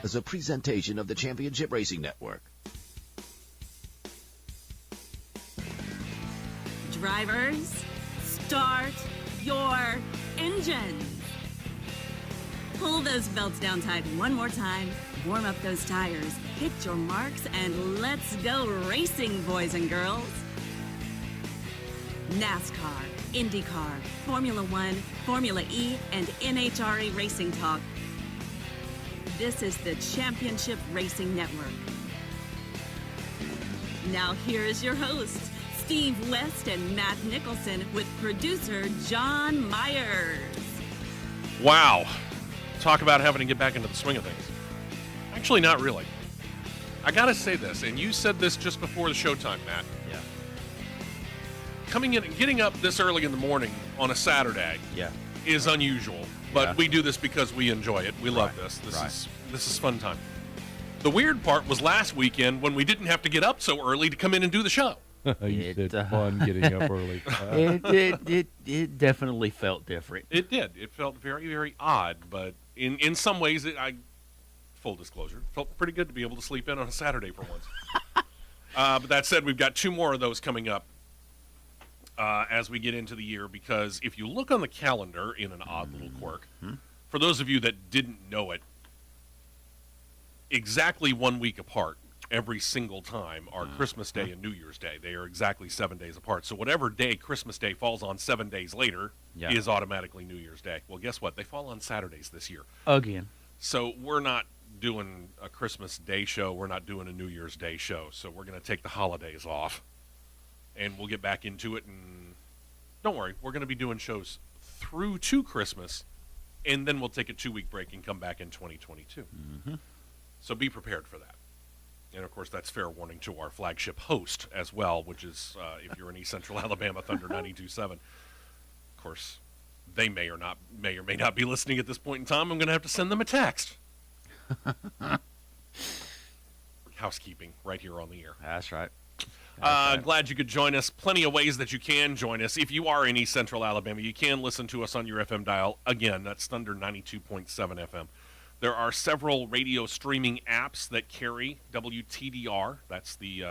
is a presentation of the Championship Racing Network. Drivers, start your engines. Pull those belts down tight one more time, warm up those tires, hit your marks, and let's go racing, boys and girls. NASCAR, Indycar, Formula One, Formula E, and NHRA Racing Talk. This is the Championship Racing Network. Now here is your host, Steve West and Matt Nicholson, with producer John Myers. Wow. Talk about having to get back into the swing of things. Actually, not really. I gotta say this, and you said this just before the showtime, Matt. Yeah. Coming in and getting up this early in the morning on a Saturday is unusual, but we do this because we enjoy it. We love this. This is fun time. The weird part was last weekend when we didn't have to get up so early to come in and do the show. It's fun getting up early. It definitely felt different. It did. It felt very, very odd, but in some ways, full disclosure, felt pretty good to be able to sleep in on a Saturday for once. But that said, we've got two more of those coming up as we get into the year, because if you look on the calendar in an odd little quirk, for those of you that didn't know it, exactly 1 week apart every single time are Christmas Day and New Year's Day. They are exactly 7 days apart. So whatever day Christmas Day falls on 7 days later is automatically New Year's Day. Well, guess what? They fall on Saturdays this year. Again. So we're not doing a Christmas Day show. We're not doing a New Year's Day show. So we're going to take the holidays off, and we'll get back into it. And don't worry, we're going to be doing shows through to Christmas, and then we'll take a 2-week break and come back in 2022. So be prepared for that. And, of course, that's fair warning to our flagship host as well, which is, if you're in East Central Alabama, Thunder 92.7. Of course, they may or may not be listening at this point in time. I'm going to have to send them a text. Housekeeping right here on the air. That's right. Glad you could join us. Plenty of ways that you can join us. If you are in East Central Alabama, you can listen to us on your FM dial. Again, that's Thunder 92.7 FM. There are several radio streaming apps that carry WTDR. That's the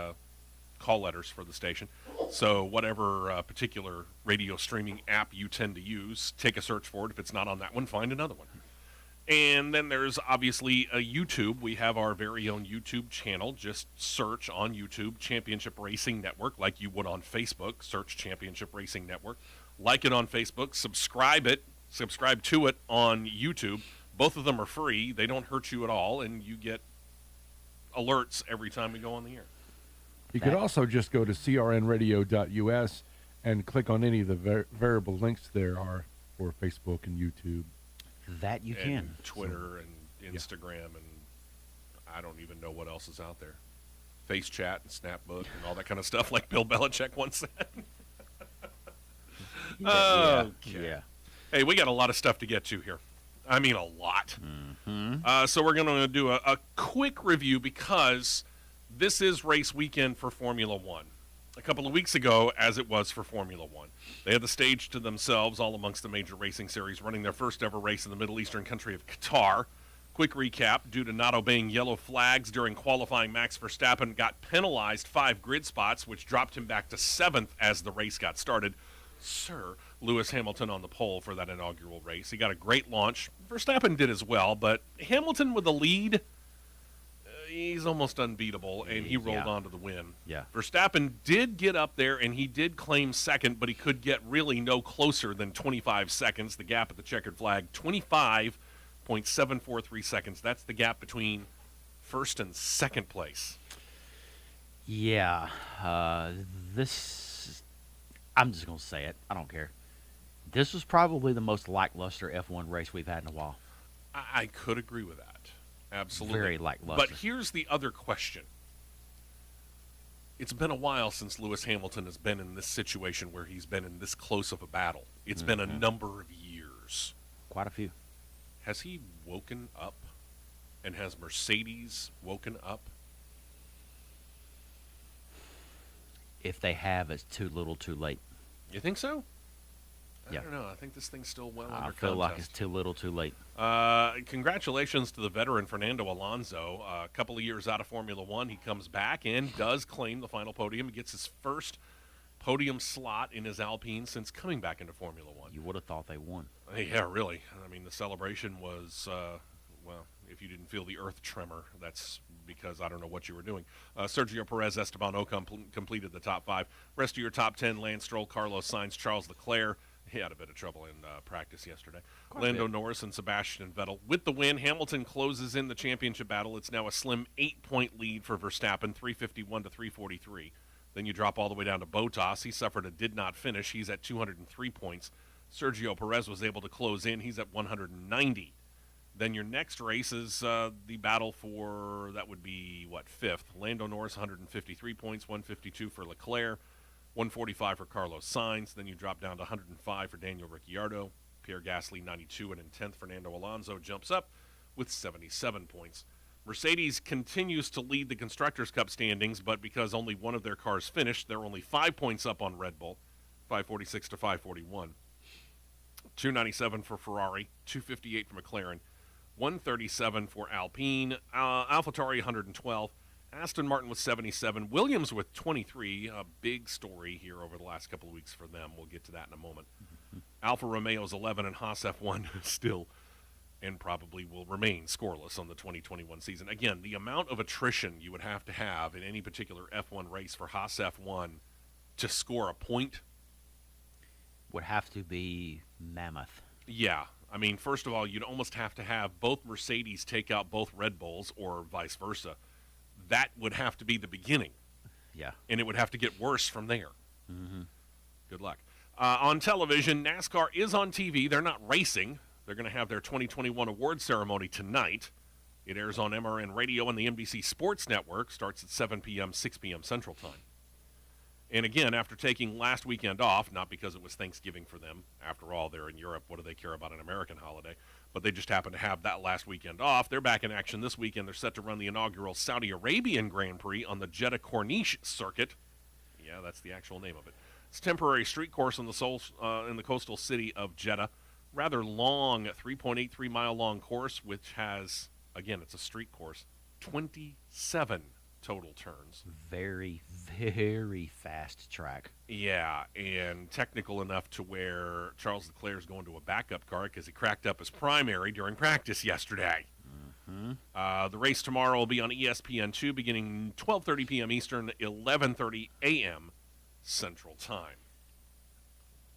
call letters for the station. So whatever particular radio streaming app you tend to use, take a search for it. If it's not on that one, find another one. And then there's obviously a YouTube. We have our very own YouTube channel. Just search on YouTube, Championship Racing Network, like you would on Facebook. Search Championship Racing Network. Like it on Facebook. Subscribe to it on YouTube. Both of them are free. They don't hurt you at all, and you get alerts every time we go on the air. You could also just go to crnradio.us and click on any of the variable links there are for Facebook and YouTube. That you can. Twitter and Instagram, and I don't even know what else is out there. Face Chat and Snapbook and all that kind of stuff, like Bill Belichick once said. Okay. Hey, we got a lot of stuff to get to here. I mean, a lot. So we're going to do a quick review, because this is race weekend for Formula One. A couple of weeks ago, as it was for Formula One, they had the stage to themselves all amongst the major racing series, running their first ever race in the Middle Eastern country of Qatar. Quick recap: due to not obeying yellow flags during qualifying, Max Verstappen got penalized 5 grid spots, which dropped him back to 7th as the race got started. Sir Lewis Hamilton on the pole for that inaugural race. He got a great launch. Verstappen did as well, but Hamilton with the lead, he's almost unbeatable, and he rolled on to the win. Verstappen did get up there, and he did claim second, but he could get really no closer than 25 seconds. The gap at the checkered flag, 25.743 seconds. That's the gap between first and second place. Yeah. I'm just going to say it. I don't care. This was probably the most lackluster F1 race we've had in a while. I could agree with that. Absolutely. Very lackluster. But here's the other question. It's been a while since Lewis Hamilton has been in this situation where he's been in this close of a battle. It's been a number of years. Quite a few. Has he woken up? And has Mercedes woken up? If they have, it's too little too late. You think so? Yeah. I don't know. I think this thing's still well I under feel like contest. it's too little, too late. Congratulations to the veteran Fernando Alonso. A couple of years out of Formula One, he comes back and does claim the final podium. He gets his first podium slot in his Alpine since coming back into Formula One. You would have thought they won. Yeah, really. I mean, the celebration was, well, if you didn't feel the earth tremor, that's because I don't know what you were doing. Sergio Perez, Esteban Ocon completed the top 5. Rest of your top 10, Lance Stroll, Carlos Sainz, Charles Leclerc. He had a bit of trouble in practice yesterday. Lando Norris and Sebastian Vettel. With the win, Hamilton closes in the championship battle. It's now a slim 8-point lead for Verstappen, 351 to 343. Then you drop all the way down to Bottas. He suffered a did not finish. He's at 203 points. Sergio Perez was able to close in. He's at 190. Then your next race is the battle for, that would be, what, 5th. Lando Norris, 153 points, 152 for Leclerc, 145 for Carlos Sainz. Then you drop down to 105 for Daniel Ricciardo. Pierre Gasly, 92, and in 10th, Fernando Alonso jumps up with 77 points. Mercedes continues to lead the Constructors' Cup standings, but because only one of their cars finished, they're only 5 points up on Red Bull, 546 to 541. 297 for Ferrari, 258 for McLaren, 137 for Alpine, AlphaTauri 112, Aston Martin with 77, Williams with 23. A big story here over the last couple of weeks for them. We'll get to that in a moment. Alfa Romeo's 11 and Haas F1 still and probably will remain scoreless on the 2021 season. Again, the amount of attrition you would have to have in any particular F1 race for Haas F1 to score a point Would have to be mammoth. Yeah. I mean, first of all, you'd almost have to have both Mercedes take out both Red Bulls or vice versa. That would have to be the beginning. Yeah. And it would have to get worse from there. Mm-hmm. Good luck. On television, NASCAR is on TV. They're not racing. They're going to have their 2021 award ceremony tonight. It airs on MRN Radio and the NBC Sports Network. Starts at 7 p.m., 6 p.m. Central Time. And again, after taking last weekend off, not because it was Thanksgiving for them. After all, they're in Europe. What do they care about an American holiday? But they just happened to have that last weekend off. They're back in action this weekend. They're set to run the inaugural Saudi Arabian Grand Prix on the Jeddah Corniche circuit. Yeah, that's the actual name of it. It's a temporary street course in the coastal city of Jeddah. Rather long, 3.83-mile-long course, which has, again, it's a street course, 27 total turns. Very, very fast track. Yeah, and technical enough to where Charles Leclerc is going to a backup car because he cracked up his primary during practice yesterday. Mm-hmm. The race tomorrow will be on ESPN2 beginning 12:30 p.m. Eastern, 11:30 a.m. Central Time.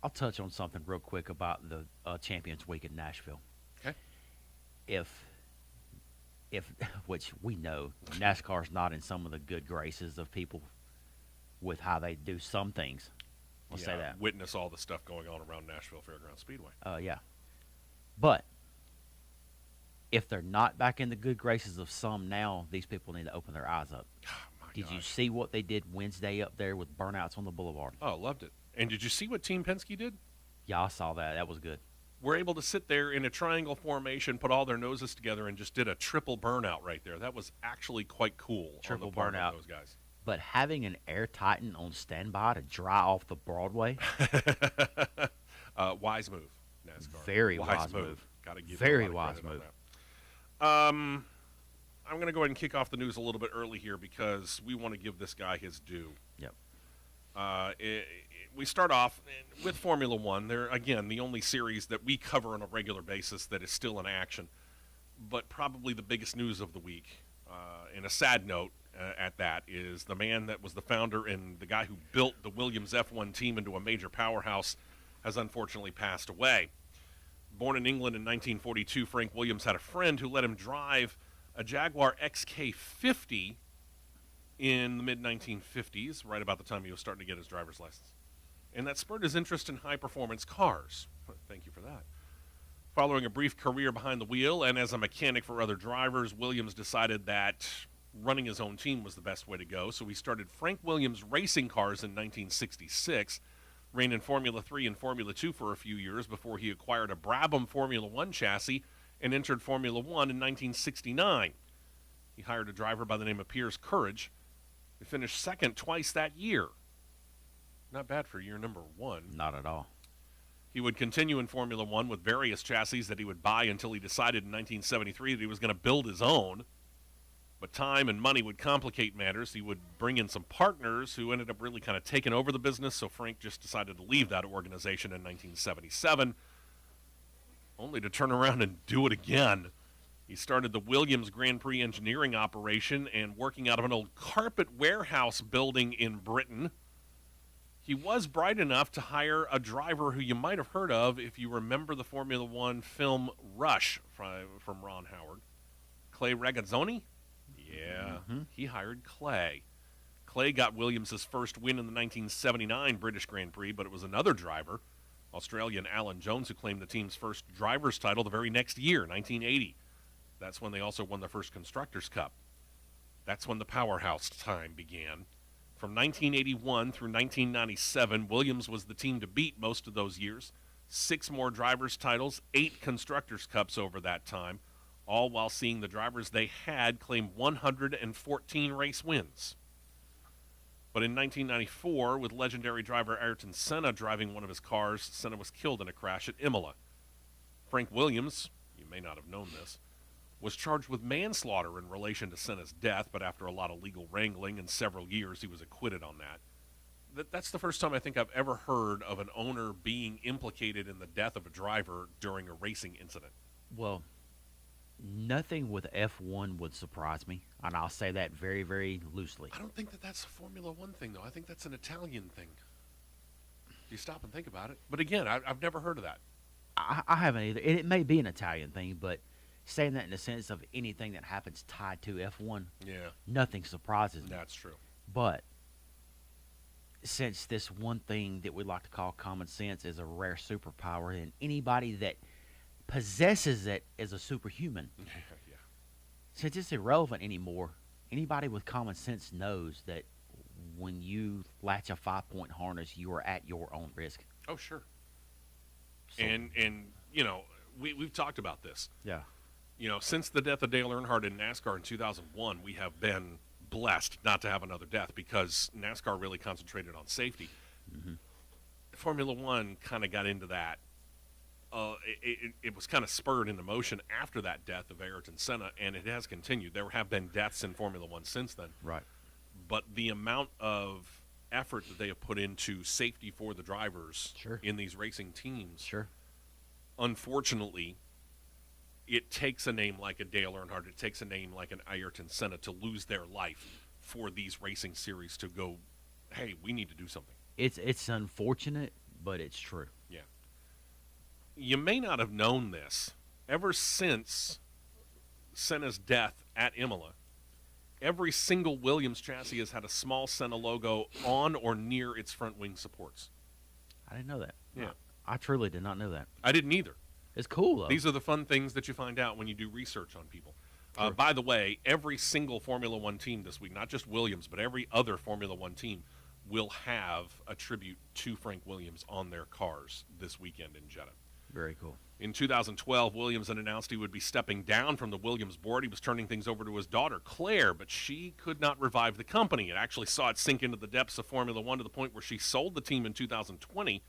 I'll touch on something real quick about the Champions Week in Nashville. Okay. If which we know NASCAR's not in some of the good graces of people with how they do some things. Let's say that. Witness all the stuff going on around Nashville Fairgrounds Speedway. Yeah. But if they're not back in the good graces of some now, these people need to open their eyes up. Did you see what they did Wednesday up there with burnouts on the boulevard? Oh, loved it. And did you see what Team Penske did? Yeah, I saw that. That was good. We're able to sit there in a triangle formation, put all their noses together, and just did a triple burnout right there. That was actually quite cool. Triple on the part burnout. of those guys. But having an Air Titan on standby to dry off the Broadway, Wise move, NASCAR. Very wise move. Gotta give Very you a lot of wise credit move. on that. I'm going to go ahead and kick off the news a little bit early here because we want to give this guy his due. Yep. We start off with Formula One. They're, again, the only series that we cover on a regular basis that is still in action, but probably the biggest news of the week, and a sad note at that, is the man that was the founder and the guy who built the Williams F1 team into a major powerhouse has unfortunately passed away. Born in England in 1942, Frank Williams had a friend who let him drive a Jaguar XK50 in the mid-1950s, right about the time he was starting to get his driver's license. And that spurred his interest in high-performance cars. Thank you for that. Following a brief career behind the wheel and as a mechanic for other drivers, Williams decided that running his own team was the best way to go, so he started Frank Williams Racing Cars in 1966, ran in Formula 3 and Formula 2 for a few years before he acquired a Brabham Formula 1 chassis and entered Formula 1 in 1969. He hired a driver by the name of Piers Courage. He finished second twice that year. Not bad for year number one. Not at all. He would continue in Formula One with various chassis that he would buy until he decided in 1973 that he was going to build his own. But time and money would complicate matters. He would bring in some partners who ended up really kind of taking over the business, so Frank just decided to leave that organization in 1977, only to turn around and do it again. He started the Williams Grand Prix engineering operation and working out of an old carpet warehouse building in Britain. He was bright enough to hire a driver who you might have heard of if you remember the Formula One film Rush from Ron Howard. Clay Regazzoni? Yeah, He hired Clay. Clay got Williams' first win in the 1979 British Grand Prix, but it was another driver, Australian Alan Jones, who claimed the team's first driver's title the very next year, 1980. That's when they also won their first Constructors' Cup. That's when the powerhouse time began. From 1981 through 1997, Williams was the team to beat most of those years. 6 more drivers' titles, 8 Constructors' Cups over that time, all while seeing the drivers they had claim 114 race wins. But in 1994, with legendary driver Ayrton Senna driving one of his cars, Senna was killed in a crash at Imola. Frank Williams, you may not have known this, was charged with manslaughter in relation to Senna's death, but after a lot of legal wrangling and several years, he was acquitted on that. That's the first time I think I've ever heard of an owner being implicated in the death of a driver during a racing incident. Well, nothing with F1 would surprise me, and I'll say that very, very loosely. I don't think that's a Formula One thing, though. I think that's an Italian thing. You stop and think about it. But again, I've never heard of that. I haven't either. It may be an Italian thing, but saying that in the sense of anything that happens tied to F1, nothing surprises me. That's true. But since this one thing that we like to call common sense is a rare superpower, and anybody that possesses it is a superhuman. Yeah. Since it's irrelevant anymore, anybody with common sense knows that when you latch a 5-point harness, you are at your own risk. Oh, sure. So, And you know, we've talked about this. yeah. You know, since the death of Dale Earnhardt in NASCAR in 2001, we have been blessed not to have another death because NASCAR really concentrated on safety. Formula One kind of got into that. It was kind of spurred into motion after that death of Ayrton Senna, and it has continued. There have been deaths in Formula One since then. Right. But the amount of effort that they have put into safety for the drivers in these racing teams, unfortunately, it takes a name like a Dale Earnhardt, it takes a name like an Ayrton Senna to lose their life for these racing series to go, hey, we need to do something. It's unfortunate, but it's true. Yeah. You may not have known this. Ever since Senna's death at Imola, every single Williams chassis has had a small Senna logo on or near its front wing supports. I didn't know that. Yeah. I truly did not know that. I didn't either. It's cool, though. These are the fun things that you find out when you do research on people. By the way, every single Formula One team this week, not just Williams, but every other Formula One team will have a tribute to Frank Williams on their cars this weekend in Jeddah. Very cool. In 2012, Williams had announced he would be stepping down from the Williams board. He was turning things over to his daughter, Claire, but she could not revive the company. It actually saw it sink into the depths of Formula One to the point where she sold the team in 2020.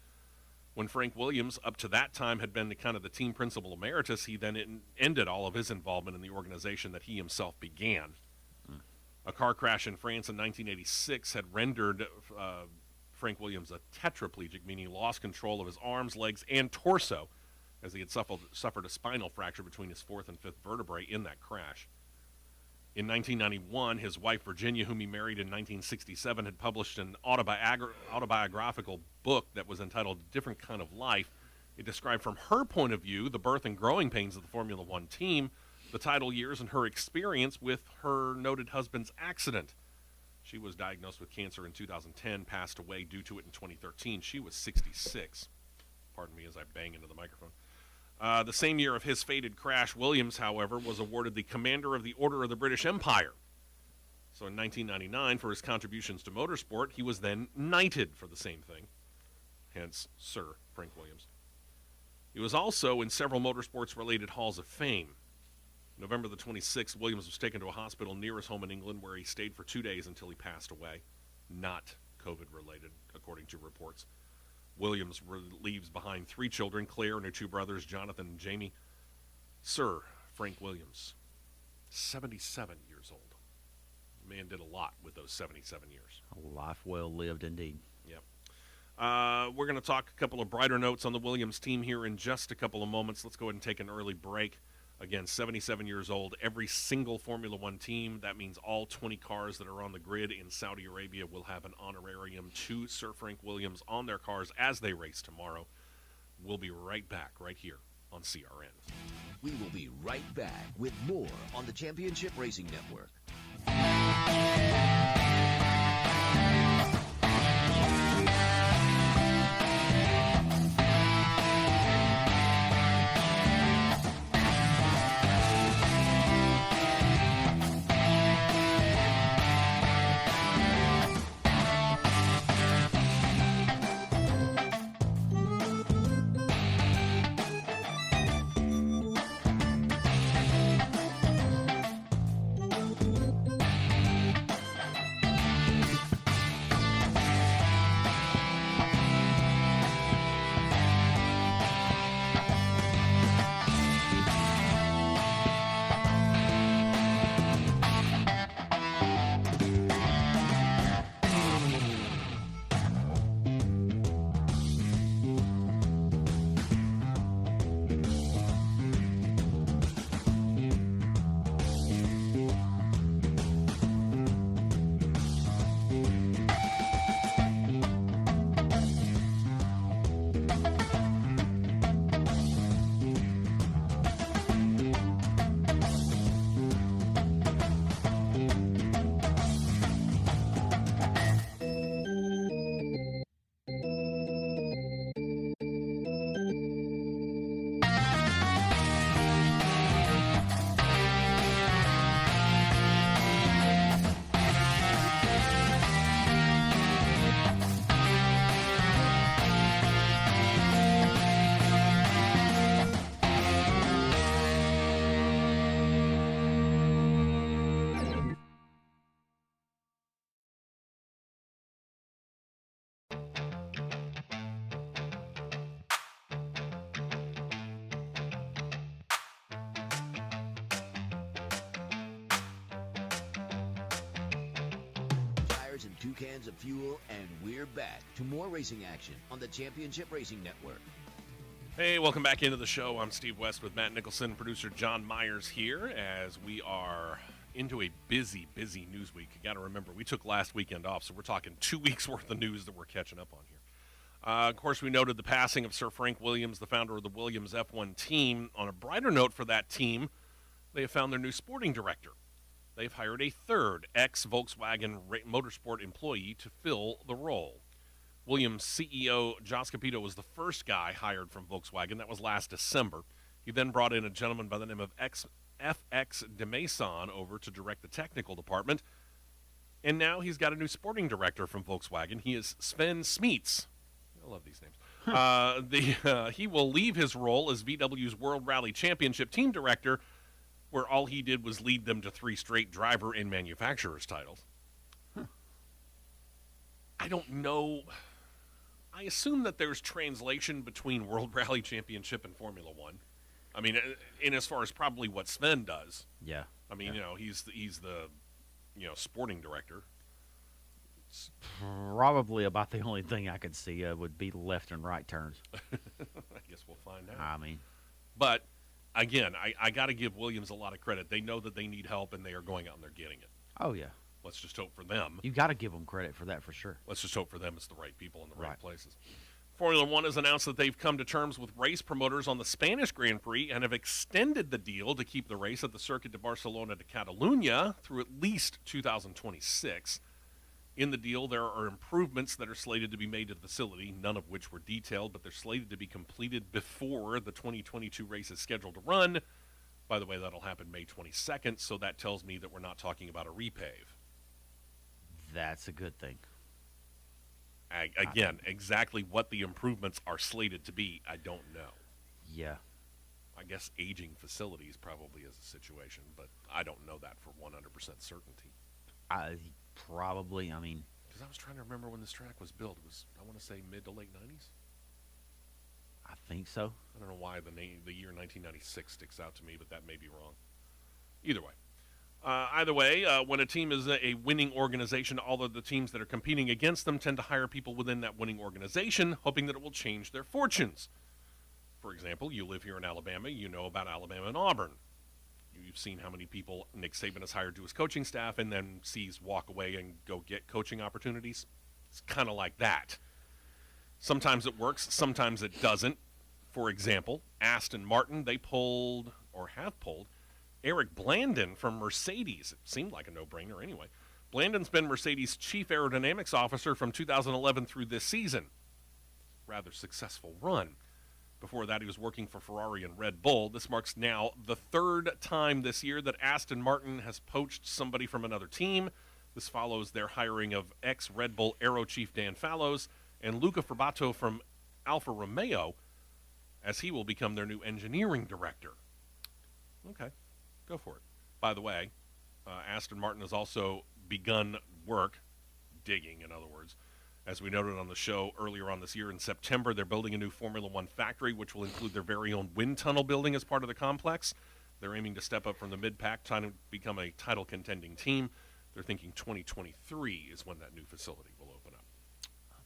When Frank Williams, up to that time, had been kind of the team principal emeritus, he then ended all of his involvement in the organization that he himself began. A car crash in France in 1986 had rendered Frank Williams a tetraplegic, meaning he lost control of his arms, legs, and torso, as he had suffered a spinal fracture between his 4th and 5th vertebrae in that crash. In 1991, his wife, Virginia, whom he married in 1967, had published an autobiographical book that was entitled Different Kind of Life. It described from her point of view the birth and growing pains of the Formula One team, the title years, and her experience with her noted husband's accident. She was diagnosed with cancer in 2010, passed away due to it in 2013. She was 66. Pardon me as I bang into the microphone. The same year of his fated crash, Williams, however, was awarded the Commander of the Order of the British Empire. So in 1999, for his contributions to motorsport, he was then knighted for the same thing. Hence, Sir Frank Williams. He was also in several motorsports-related halls of fame. November the 26th, Williams was taken to a hospital near his home in England where he stayed for 2 days until he passed away. Not COVID-related, according to reports. Williams leaves behind 3 children, Claire and her 2 brothers, Jonathan and Jamie. Sir Frank Williams, 77 years old. Man did a lot with those 77 years. A life well lived indeed. Yep. We're going to talk a couple of brighter notes on the Williams team here in just a couple of moments. Let's go ahead and take an early break. Again, 77 years old. Every single Formula One team, that means all 20 cars that are on the grid in Saudi Arabia, will have an honorarium to Sir Frank Williams on their cars as they race tomorrow. We'll be right back right here on CRN. We will be right back with more on the Championship Racing Network. And 2 cans of fuel, and we're back to more racing action on the Championship Racing Network. Hey, welcome back into the show. I'm Steve West with Matt Nicholson, producer John Myers here, as we are into a busy news week. You got to remember, we took last weekend off, so we're talking 2 weeks worth of news that we're catching up on here. Of course, we noted the passing of Sir Frank Williams, the founder of the Williams F1 team. On a brighter note for that team, they have found their new sporting director. They've hired a 3rd ex-Volkswagen Motorsport employee to fill the role. Williams CEO Jos Capito was the first guy hired from Volkswagen. That was last December. He then brought in a gentleman by the name of FX de Maison over to direct the technical department. And now he's got a new sporting director from Volkswagen. He is Sven Smeets. I love these names. He will leave his role as VW's World Rally Championship team director, where all he did was lead them to 3 straight driver and manufacturer's titles. I don't know. I assume that there's translation between World Rally Championship and Formula One. I mean, in as far as probably what Sven does. Yeah. I mean, he's the sporting director. Probably about the only thing I could see would be left and right turns. I guess we'll find out. I mean. But again, I got to give Williams a lot of credit. They know that they need help, and they are going out and they're getting it. Oh, yeah. Let's just hope for them. You got to give them credit for that for sure. Let's just hope for them it's the right people in the right places. Formula One has announced that they've come to terms with race promoters on the Spanish Grand Prix and have extended the deal to keep the race at the Circuit de Barcelona de Catalunya through at least 2026. In the deal, there are improvements that are slated to be made to the facility, none of which were detailed, but they're slated to be completed before the 2022 race is scheduled to run. By the way, that'll happen May 22nd, so that tells me that we're not talking about a repave. That's a good thing. Again, exactly what the improvements are slated to be, I don't know. Yeah. I guess aging facilities probably is a situation, but I don't know that for 100% certainty. Probably, I mean... Because I was trying to remember when this track was built. It was, I want to say, mid to late 90s? I think so. I don't know why the year 1996 sticks out to me, but that may be wrong. Either way, when a team is a winning organization, all of the teams that are competing against them tend to hire people within that winning organization, hoping that it will change their fortunes. For example, you live here in Alabama, you know about Alabama and Auburn. You've seen how many people Nick Saban has hired to his coaching staff and then sees walk away and go get coaching opportunities. It's kind of like that. Sometimes it works, sometimes it doesn't. For example, Aston Martin, they pulled, or have pulled, Eric Blandon from Mercedes. It seemed like a no-brainer anyway. Blandon's been Mercedes' chief aerodynamics officer from 2011 through this season. Rather successful run. Before that, he was working for Ferrari and Red Bull. This marks now the third time this year that Aston Martin has poached somebody from another team. This follows their hiring of ex-Red Bull Aero chief Dan Fallows and Luca Ferbato from Alfa Romeo, as he will become their new engineering director. Okay, go for it. By the way, Aston Martin has also begun work, digging in other words. As we noted on the show earlier on this year in September, they're building a new Formula One factory, which will include their very own wind tunnel building as part of the complex. They're aiming to step up from the mid-pack, trying to become a title-contending team. They're thinking 2023 is when that new facility will open up.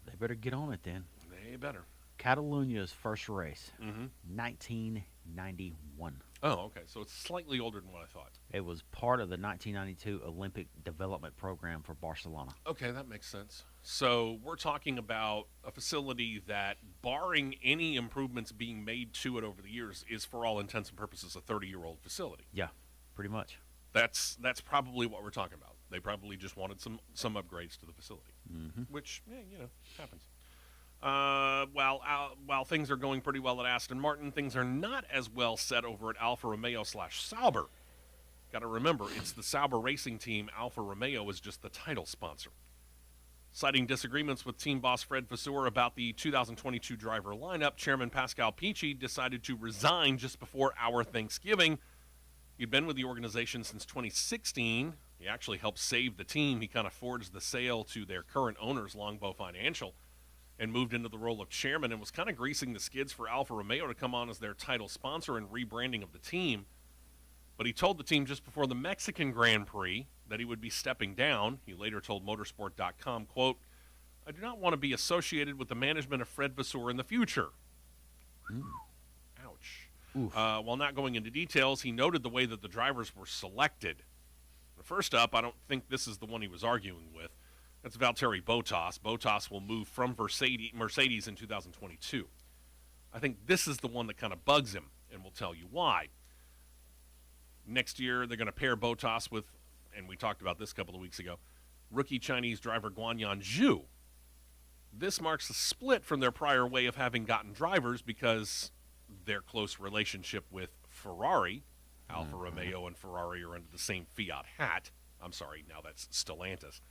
They better get on it then. They better. Catalonia's first race, 1991. Oh, okay. So it's slightly older than what I thought. It was part of the 1992 Olympic Development Program for Barcelona. Okay, that makes sense. So we're talking about a facility that, barring any improvements being made to it over the years, is for all intents and purposes a 30-year-old facility. Yeah, pretty much. That's probably what we're talking about. They probably just wanted some upgrades to the facility, which, happens. While things are going pretty well at Aston Martin, things are not as well set over at Alfa Romeo/Sauber. Got to remember, it's the Sauber racing team. Alfa Romeo is just the title sponsor. Citing disagreements with team boss Fred Vasseur about the 2022 driver lineup, Chairman Pascal Pichi decided to resign just before our Thanksgiving. He'd been with the organization since 2016. He actually helped save the team. He kind of forged the sale to their current owners, Longbow Financial, and moved into the role of chairman and was kind of greasing the skids for Alfa Romeo to come on as their title sponsor and rebranding of the team. But he told the team just before the Mexican Grand Prix that he would be stepping down. He later told motorsport.com, quote, "I do not want to be associated with the management of Fred Vasseur in the future." Ouch. While not going into details, he noted the way that the drivers were selected. First up, I don't think this is the one he was arguing with. That's Valtteri Bottas. Bottas will move from Mercedes in 2022. I think this is the one that kind of bugs him, and we'll tell you why. Next year, they're going to pair Bottas with, and we talked about this a couple of weeks ago, rookie Chinese driver Guanyan Zhu. This marks a split from their prior way of having gotten drivers because their close relationship with Ferrari, Alfa Romeo and Ferrari are under the same Fiat hat. I'm sorry, now that's Stellantis.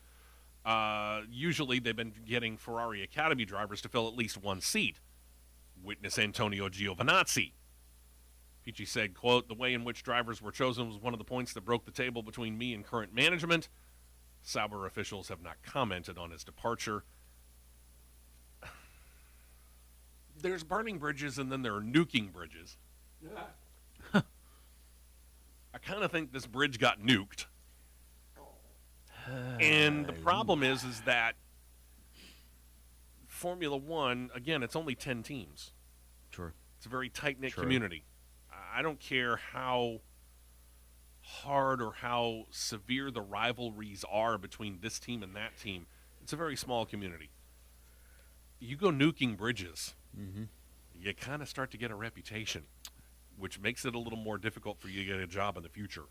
Usually they've been getting Ferrari Academy drivers to fill at least one seat. Witness Antonio Giovinazzi. Pichi said, quote, "The way in which drivers were chosen was one of the points that broke the table between me and current management. Sauber officials have not commented on his departure." There's burning bridges and then there are nuking bridges. I kind of think this bridge got nuked. And the problem is that Formula One, again, it's only 10 teams. True. It's a very tight-knit community. I don't care how hard or how severe the rivalries are between this team and that team. It's a very small community. You go nuking bridges, you kind of start to get a reputation, which makes it a little more difficult for you to get a job in the future.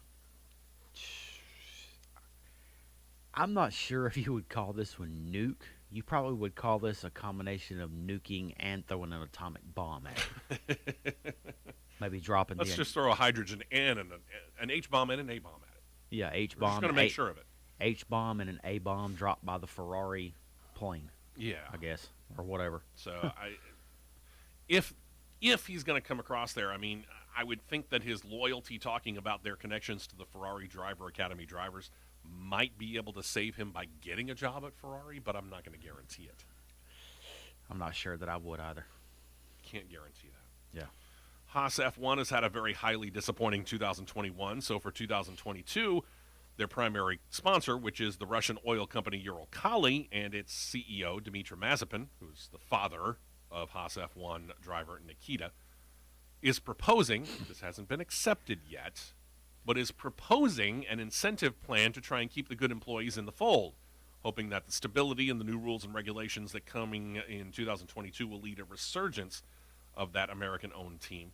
I'm not sure if you would call this one nuke. You probably would call this a combination of nuking and throwing an atomic bomb at it. Maybe dropping Let's just throw a hydrogen and an H-bomb and an A-bomb at it. Yeah, H-bomb. We're just going to make sure of it. H-bomb and an A-bomb dropped by the Ferrari plane. Yeah. I guess, or whatever. So, if he's going to come across there, I mean, I would think that his loyalty, talking about their connections to the Ferrari Driver Academy drivers, might be able to save him by getting a job at Ferrari, but I'm not going to guarantee it. I'm not sure that I would either. Can't guarantee that. Yeah. Haas F1 has had a very highly disappointing 2021. So for 2022, their primary sponsor, which is the Russian oil company Uralkali, and its CEO, Dmitry Mazepin, who's the father of Haas F1 driver Nikita, is proposing, this hasn't been accepted yet, but is proposing an incentive plan to try and keep the good employees in the fold, hoping that the stability and the new rules and regulations that coming in 2022 will lead a resurgence of that American-owned team.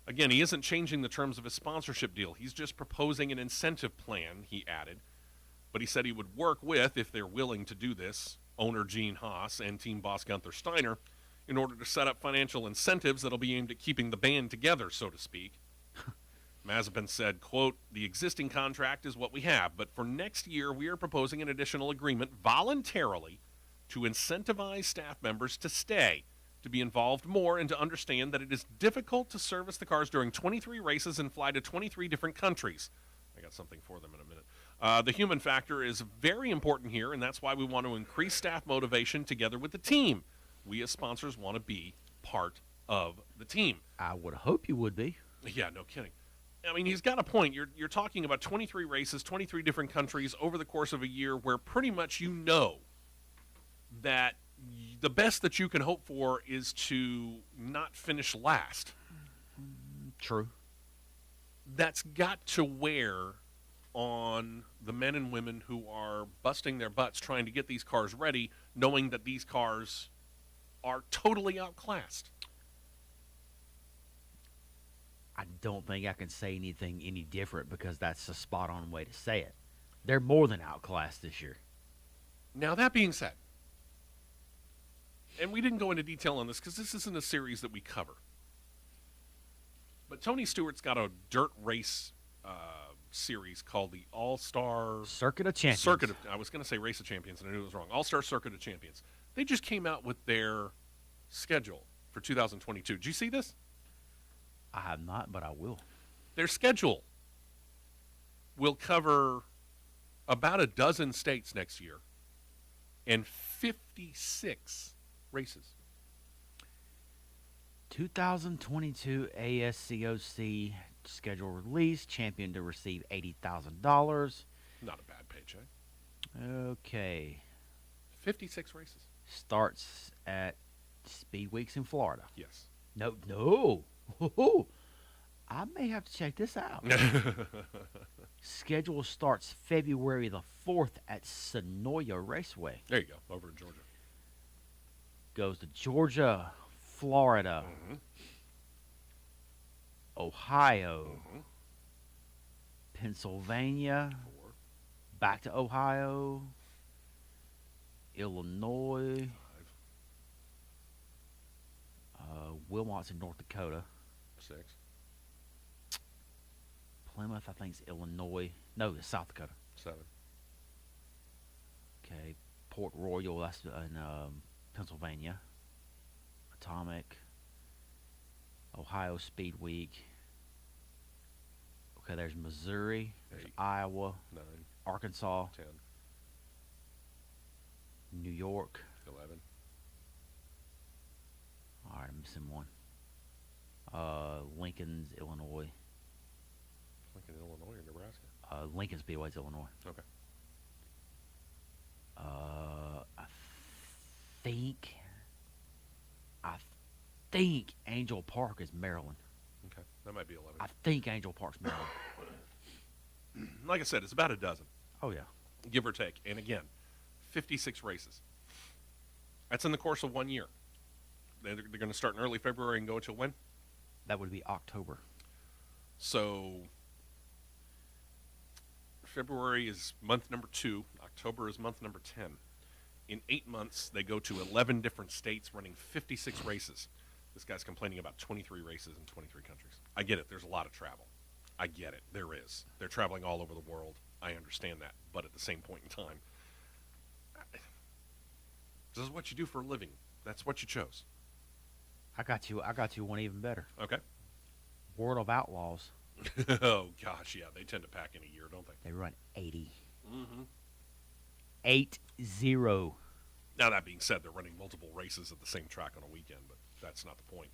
Again, he isn't changing the terms of his sponsorship deal. He's just proposing an incentive plan, he added. But he said he would work with, if they're willing to do this, owner Gene Haas and team boss Gunther Steiner in order to set up financial incentives that'll be aimed at keeping the band together, so to speak. Mazepin said, quote, "The existing contract is what we have, but for next year we are proposing an additional agreement voluntarily to incentivize staff members to stay, to be involved more, and to understand that it is difficult to service the cars during 23 races and fly to 23 different countries." I got something for them in a minute. The human factor is very important here, and that's why we want to increase staff motivation together with the team. We as sponsors want to be part of the team. I would hope you would be. Yeah, no kidding. I mean, he's got a point. You're talking about 23 races, 23 different countries over the course of a year where pretty much you know that the best that you can hope for is to not finish last. True. That's got to wear on the men and women who are busting their butts trying to get these cars ready, knowing that these cars are totally outclassed. I don't think I can say anything any different because that's a spot-on way to say it. They're more than outclassed this year. Now, that being said, and we didn't go into detail on this because this isn't a series that we cover, but Tony Stewart's got a dirt race series called the All-Star Circuit of Champions. I was going to say Race of Champions, and I knew it was wrong. All-Star Circuit of Champions. They just came out with their schedule for 2022. Did you see this? I have not, but I will. Their schedule will cover about a dozen states next year and 56 races. 2022 ASCOC schedule release. Champion to receive $80,000. Not a bad paycheck. Okay. 56 races. Starts at Speed Weeks in Florida. Yes. No. I may have to check this out. Schedule starts February the 4th at Sonoya Raceway. There you go, over in Georgia. Goes to Georgia, Florida, Ohio, Pennsylvania, back to Ohio, Illinois, Wilmot's in North Dakota. 6. Plymouth, I think, is Illinois. No, it's South Dakota. 7. Okay. Port Royal, that's in Pennsylvania. Atomic. Ohio Speed Week. Okay, there's Missouri. There's 8, Iowa. 9, Arkansas. 10, New York. 11. All right, I'm missing one. Lincoln's, Illinois. Lincoln, Illinois, or Nebraska? Lincoln Speedway's Illinois. Okay. I think Angel Park is Maryland. Okay, that might be 11. I think Angel Park's Maryland. Like I said, it's about a dozen, Oh, yeah. give or take. And again, 56 races. That's in the course of 1 year. They're going to start in early February and go until when? That would be October. So February is month number 2. October is month number 10. In 8 months, they go to 11 different states running 56 races. This guy's complaining about 23 races in 23 countries. I get it. There's a lot of travel. I get it. There is. They're traveling all over the world. I understand that. But at the same point in time, this is what you do for a living. That's what you chose. I got you one even better. Okay. World of Outlaws. Oh, gosh, yeah. They tend to pack in a year, don't they? They run 80. Mm-hmm. 8-0. Now, that being said, they're running multiple races at the same track on a weekend. But that's not the point.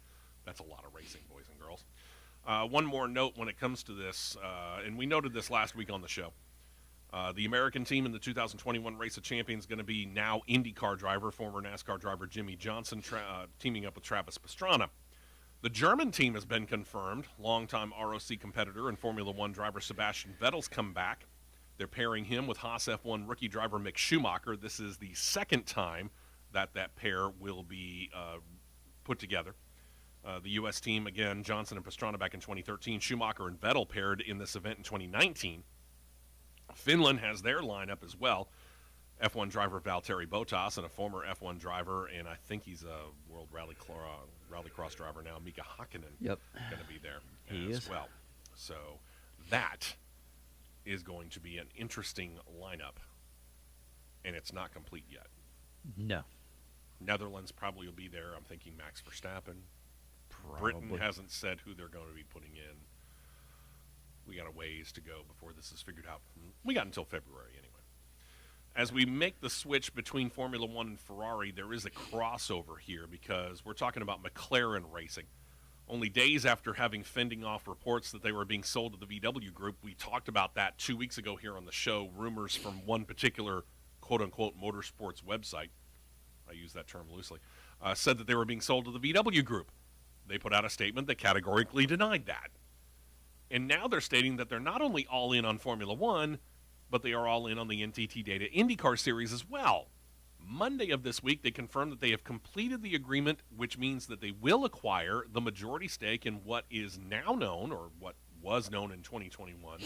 That's a lot of racing, boys and girls. One more note when it comes to this, and we noted this last week on the show. The American team in the 2021 Race of Champions is going to be now Indycar driver, former NASCAR driver Jimmy Johnson, teaming up with Travis Pastrana. The German team has been confirmed. Longtime ROC competitor and Formula One driver Sebastian Vettel's come back. They're pairing him with Haas F1 rookie driver Mick Schumacher. This is the second time that pair will be put together. The U.S. team, again, Johnson and Pastrana back in 2013. Schumacher and Vettel paired in this event in 2019. Finland has their lineup as well. F1 driver Valtteri Bottas and a former F1 driver, and I think he's a World Rallycross driver now, Mika Hakkinen, going to be there as well. So that is going to be an interesting lineup, and it's not complete yet. No. Netherlands probably will be there. I'm thinking Max Verstappen. Probably. Britain hasn't said who they're going to be putting in. We got a ways to go before this is figured out. We got until February anyway. As we make the switch between Formula One and Ferrari, there is a crossover here because we're talking about McLaren racing. Only days after having fending off reports that they were being sold to the VW Group, we talked about that 2 weeks ago here on the show. Rumors from one particular quote-unquote motorsports website, I use that term loosely, said that they were being sold to the VW Group. They put out a statement that categorically denied that. And now they're stating that they're not only all in on Formula One, but they are all in on the NTT Data IndyCar series as well. Monday of this week, they confirmed that they have completed the agreement, which means that they will acquire the majority stake in what is now known, or what was known in 2021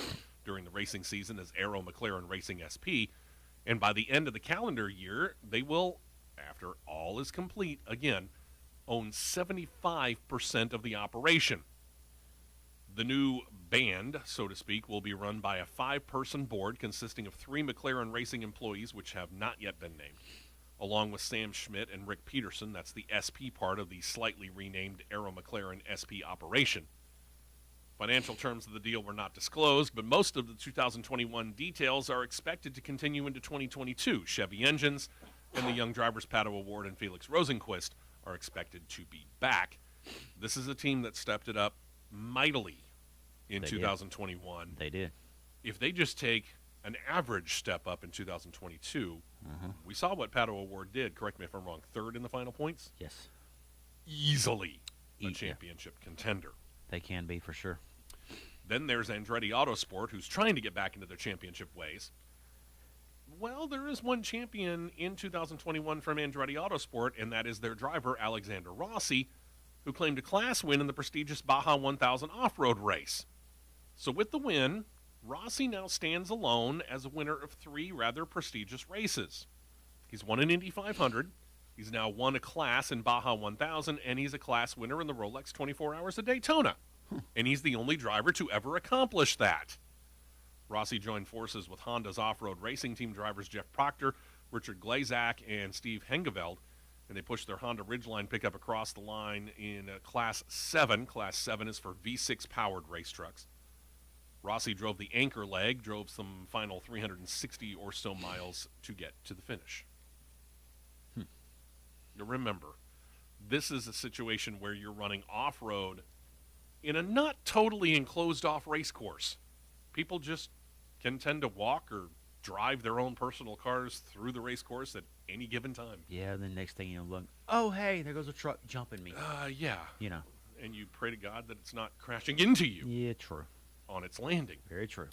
during the racing season as Arrow McLaren Racing SP. And by the end of the calendar year, they will, after all is complete, again, own 75% of the operation. The new band, so to speak, will be run by a 5-person board consisting of 3 McLaren Racing employees, which have not yet been named, along with Sam Schmidt and Rick Peterson. That's the SP part of the slightly renamed Arrow McLaren SP operation. Financial terms of the deal were not disclosed, but most of the 2021 details are expected to continue into 2022. Chevy engines and the Young Drivers Pato Award and Felix Rosenquist are expected to be back. This is a team that stepped it up mightily in 2021. They did. If they just take an average step up in 2022, we saw what Pato Award did. Correct me if I'm wrong. 3rd in the final points? Yes. Easily a championship contender. They can be for sure. Then there's Andretti Autosport, who's trying to get back into their championship ways. Well, there is one champion in 2021 from Andretti Autosport, and that is their driver, Alexander Rossi, who claimed a class win in the prestigious Baja 1000 off-road race. So with the win, Rossi now stands alone as a winner of 3 rather prestigious races. He's won an Indy 500, he's now won a class in Baja 1000, and he's a class winner in the Rolex 24 Hours of Daytona. And he's the only driver to ever accomplish that. Rossi joined forces with Honda's off-road racing team drivers Jeff Proctor, Richard Glazak, and Steve Hengeveld, and they pushed their Honda Ridgeline pickup across the line in Class 7. Class 7 is for V6-powered race trucks. Rossi drove the anchor leg, drove some final 360 or so miles to get to the finish. Now remember, this is a situation where you're running off-road in a not totally enclosed-off race course. People just can tend to walk or drive their own personal cars through the race course at any given time. Yeah, and the next thing you look, oh, hey, there goes a truck jumping me. Yeah. You know. And you pray to God that it's not crashing into you. Yeah, true. On its landing. Very true.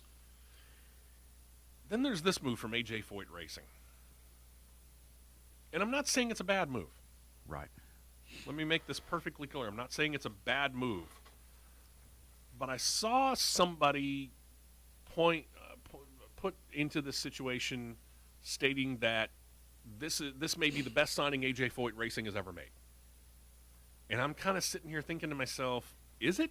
Then there's this move from A.J. Foyt Racing. And I'm not saying it's a bad move. Right. Let me make this perfectly clear. I'm not saying it's a bad move. But I saw somebody put into this situation stating that this may be the best signing A.J. Foyt Racing has ever made. And I'm kind of sitting here thinking to myself, is it?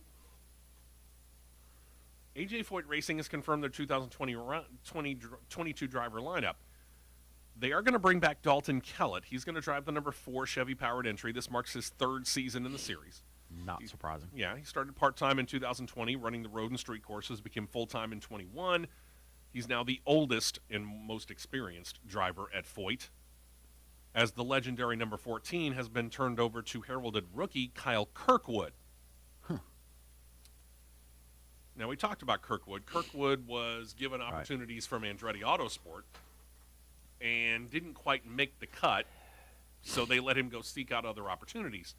A.J. Foyt Racing has confirmed their 2022 driver lineup. They are going to bring back Dalton Kellett. He's going to drive the number 4 Chevy-powered entry. This marks his 3rd season in the series. Not surprising. Yeah, he started part-time in 2020, running the road and street courses, became full-time in 21. He's now the oldest and most experienced driver at Foyt. as the legendary number 14 has been turned over to heralded rookie Kyle Kirkwood. Now, we talked about Kirkwood. Kirkwood was given opportunities from Andretti Autosport and didn't quite make the cut, so they let him go seek out other opportunities.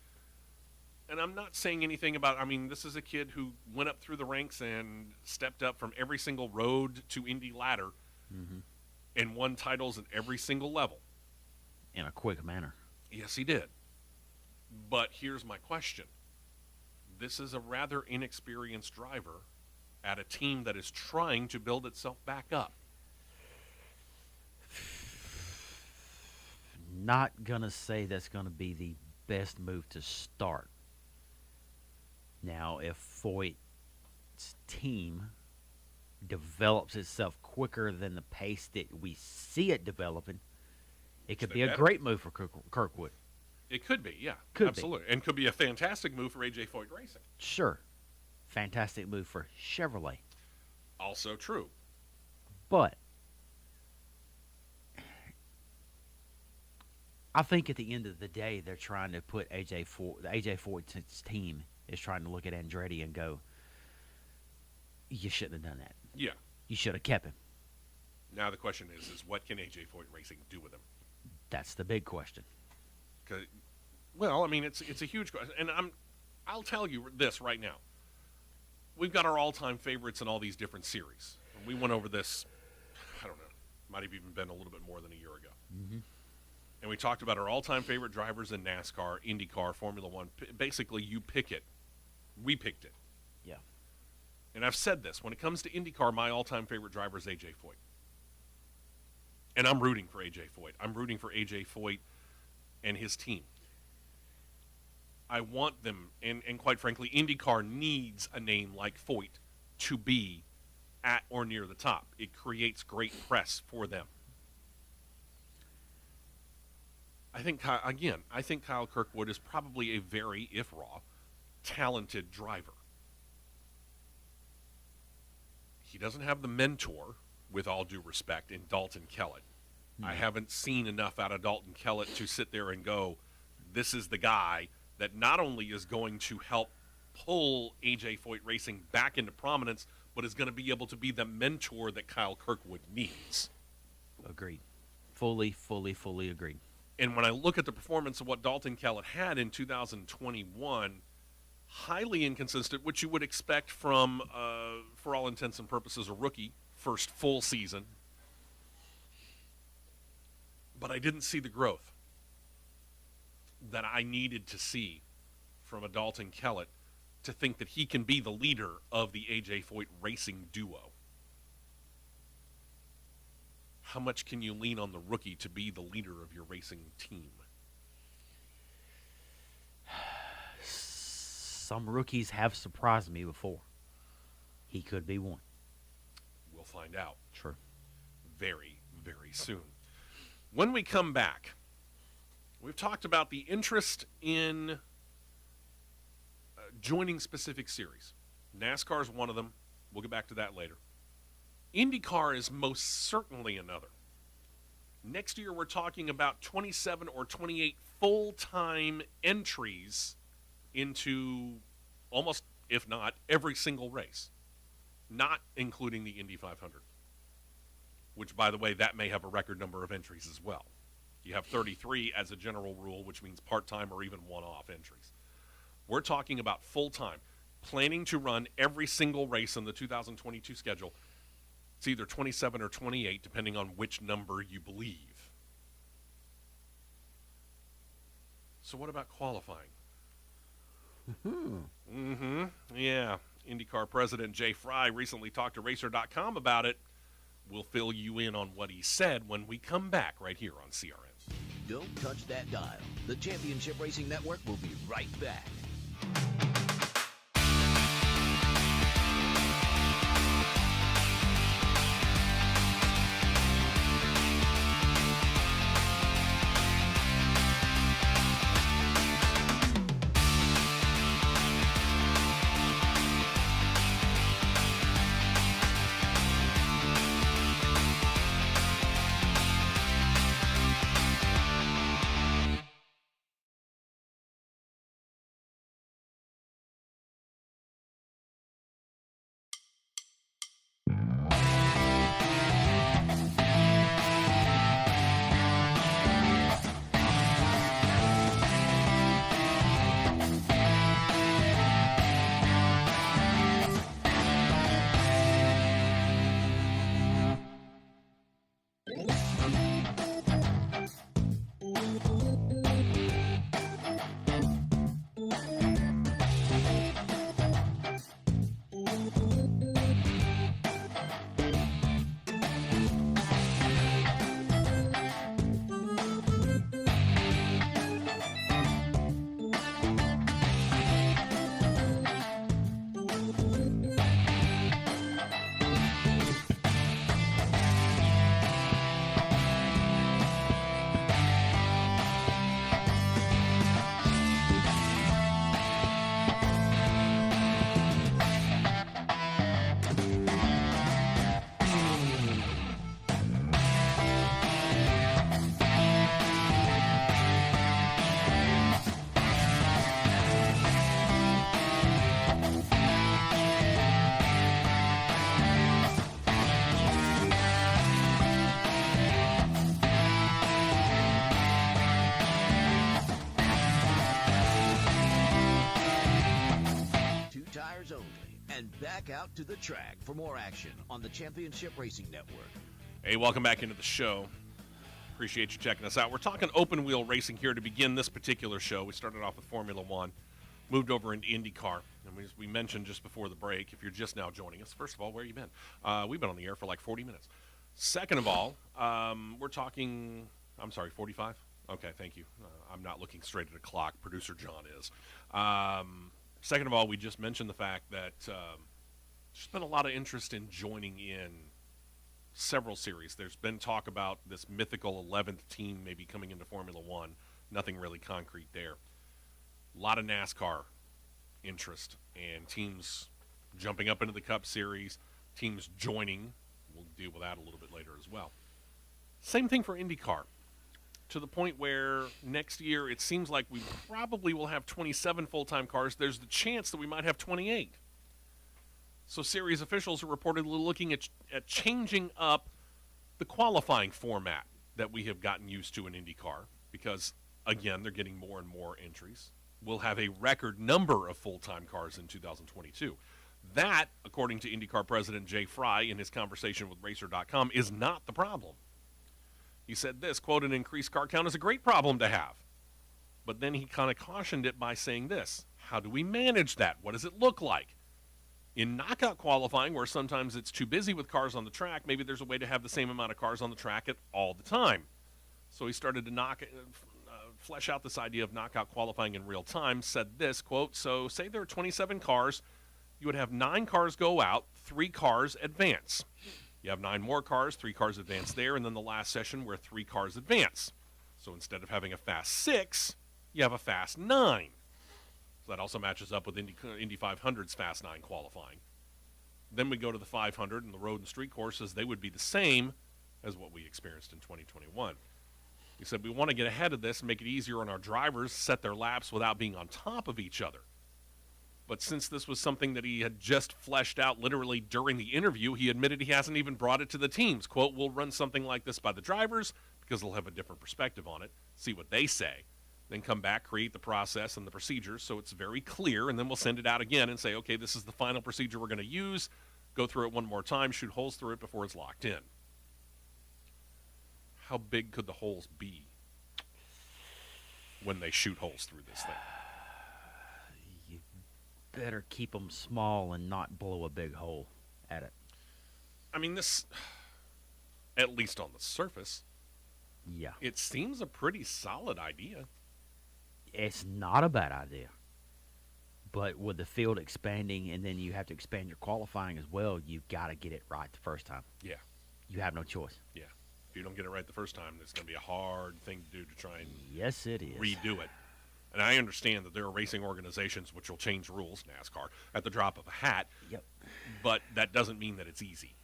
And I'm not saying anything about, this is a kid who went up through the ranks and stepped up from every single road to Indy ladder and won titles at every single level. In a quick manner. Yes, he did. But here's my question. This is a rather inexperienced driver at a team that is trying to build itself back up. Not going to say that's going to be the best move to start. Now, if Foyt's team develops itself quicker than the pace that we see it developing, it could be a great move for Kirkwood. It could be, yeah. Could absolutely. And could be a fantastic move for A.J. Foyt Racing. Sure. Fantastic move for Chevrolet. Also true. But I think at the end of the day, they're trying to put A.J. Foyt's team is trying to look at Andretti and go, you shouldn't have done that. Yeah. You should have kept him. Now the question is what can A.J. Foyt Racing do with him? That's the big question. It's a huge question, and I'll tell you this right now. We've got our all-time favorites in all these different series. We went over this, I don't know, might have even been a little bit more than a year ago. And we talked about our all-time favorite drivers in NASCAR, Indycar, Formula One. Basically, you pick it. We picked it. Yeah. And I've said this. When it comes to Indycar, my all-time favorite driver is A.J. Foyt. And I'm rooting for A.J. Foyt. I'm rooting for A.J. Foyt and his team. I want them, and quite frankly, IndyCar needs a name like Foyt to be at or near the top. It creates great press for them. I think Kyle Kirkwood is probably a very, if raw, talented driver. He doesn't have the mentor, with all due respect, in Dalton Kellett. I haven't seen enough out of Dalton Kellett to sit there and go, this is the guy that not only is going to help pull A.J. Foyt Racing back into prominence, but is going to be able to be the mentor that Kyle Kirkwood needs. Agreed. Fully agreed. And when I look at the performance of what Dalton Kellett had in 2021, highly inconsistent, which you would expect from, for all intents and purposes, a rookie, first full season. But I didn't see the growth that I needed to see from a Dalton Kellett to think that he can be the leader of the A.J. Foyt Racing duo. How much can you lean on the rookie to be the leader of your racing team? Some rookies have surprised me before. He could be one. We'll find out. True. Very, very soon. When we come back, we've talked about the interest in joining specific series. NASCAR is one of them. We'll get back to that later. IndyCar is most certainly another. Next year, we're talking about 27 or 28 full-time entries into almost, if not, every single race, not including the Indy 500, which, by the way, that may have a record number of entries as well. You have 33 as a general rule, which means part-time or even one-off entries. We're talking about full-time, planning to run every single race in the 2022 schedule. It's either 27 or 28, depending on which number you believe. So what about qualifying? Yeah. IndyCar President Jay Fry recently talked to Racer.com about it. We'll fill you in on what he said when we come back right here on CRN. Don't touch that dial. The Championship Racing Network will be right back. and back out to the track for more action on the Championship Racing Network. Hey, welcome back into the show. Appreciate you checking us out. We're talking open wheel racing here to begin this particular show. We started off with Formula One, moved over into IndyCar, and we mentioned just before the break, if you're just now joining us, first of all, where you been? We've been on the air for like 40 minutes. Second of all, we're talking, 45? Okay, thank you. I'm not looking straight at a clock. Producer John is. Second of all, we just mentioned the fact that there's been a lot of interest in joining in several series. There's been talk about this mythical 11th team maybe coming into Formula One. Nothing really concrete there. A lot of NASCAR interest and teams jumping up into the Cup Series, teams joining. We'll deal with that a little bit later as well. Same thing for IndyCar, to the point where next year it seems like we probably will have 27 full-time cars. There's the chance that we might have 28. So series officials are reportedly looking at changing up the qualifying format that we have gotten used to in IndyCar because, again, they're getting more and more entries. We'll have a record number of full-time cars in 2022. That, according to IndyCar President Jay Fry in his conversation with Racer.com, is not the problem. He said this, quote, an increased car count is a great problem to have. But then he kind of cautioned it by saying this, how do we manage that? What does it look like? In knockout qualifying, where sometimes it's too busy with cars on the track, maybe there's a way to have the same amount of cars on the track all the time. So he started to flesh out this idea of knockout qualifying in real time, said this, quote, so say there are 27 cars, you would have 9 cars go out, 3 cars advance. You have 9 more cars, 3 cars advance there, and then the last session where 3 cars advance. So instead of having a fast 6, you have a fast 9. So that also matches up with Indy 500's fast 9 qualifying. Then we go to the 500 and the road and street courses. They would be the same as what we experienced in 2021. He said we want to get ahead of this and make it easier on our drivers, set their laps without being on top of each other. But since this was something that he had just fleshed out literally during the interview, he admitted he hasn't even brought it to the teams. Quote, we'll run something like this by the drivers because they'll have a different perspective on it, see what they say, then come back, create the process and the procedures so it's very clear, and then we'll send it out again and say, okay, this is the final procedure we're going to use. Go through it one more time, shoot holes through it before it's locked in. How big could the holes be when they shoot holes through this thing? You better keep them small and not blow a big hole at it. I mean, this, at least on the surface, yeah, it seems a pretty solid idea. It's not a bad idea. But with the field expanding and then you have to expand your qualifying as well, you've got to get it right the first time. Yeah. You have no choice. Yeah. If you don't get it right the first time, it's going to be a hard thing to do to try and yes, it is. redo it. And I understand that there are racing organizations which will change rules, NASCAR, at the drop of a hat. Yep. But that doesn't mean that it's easy.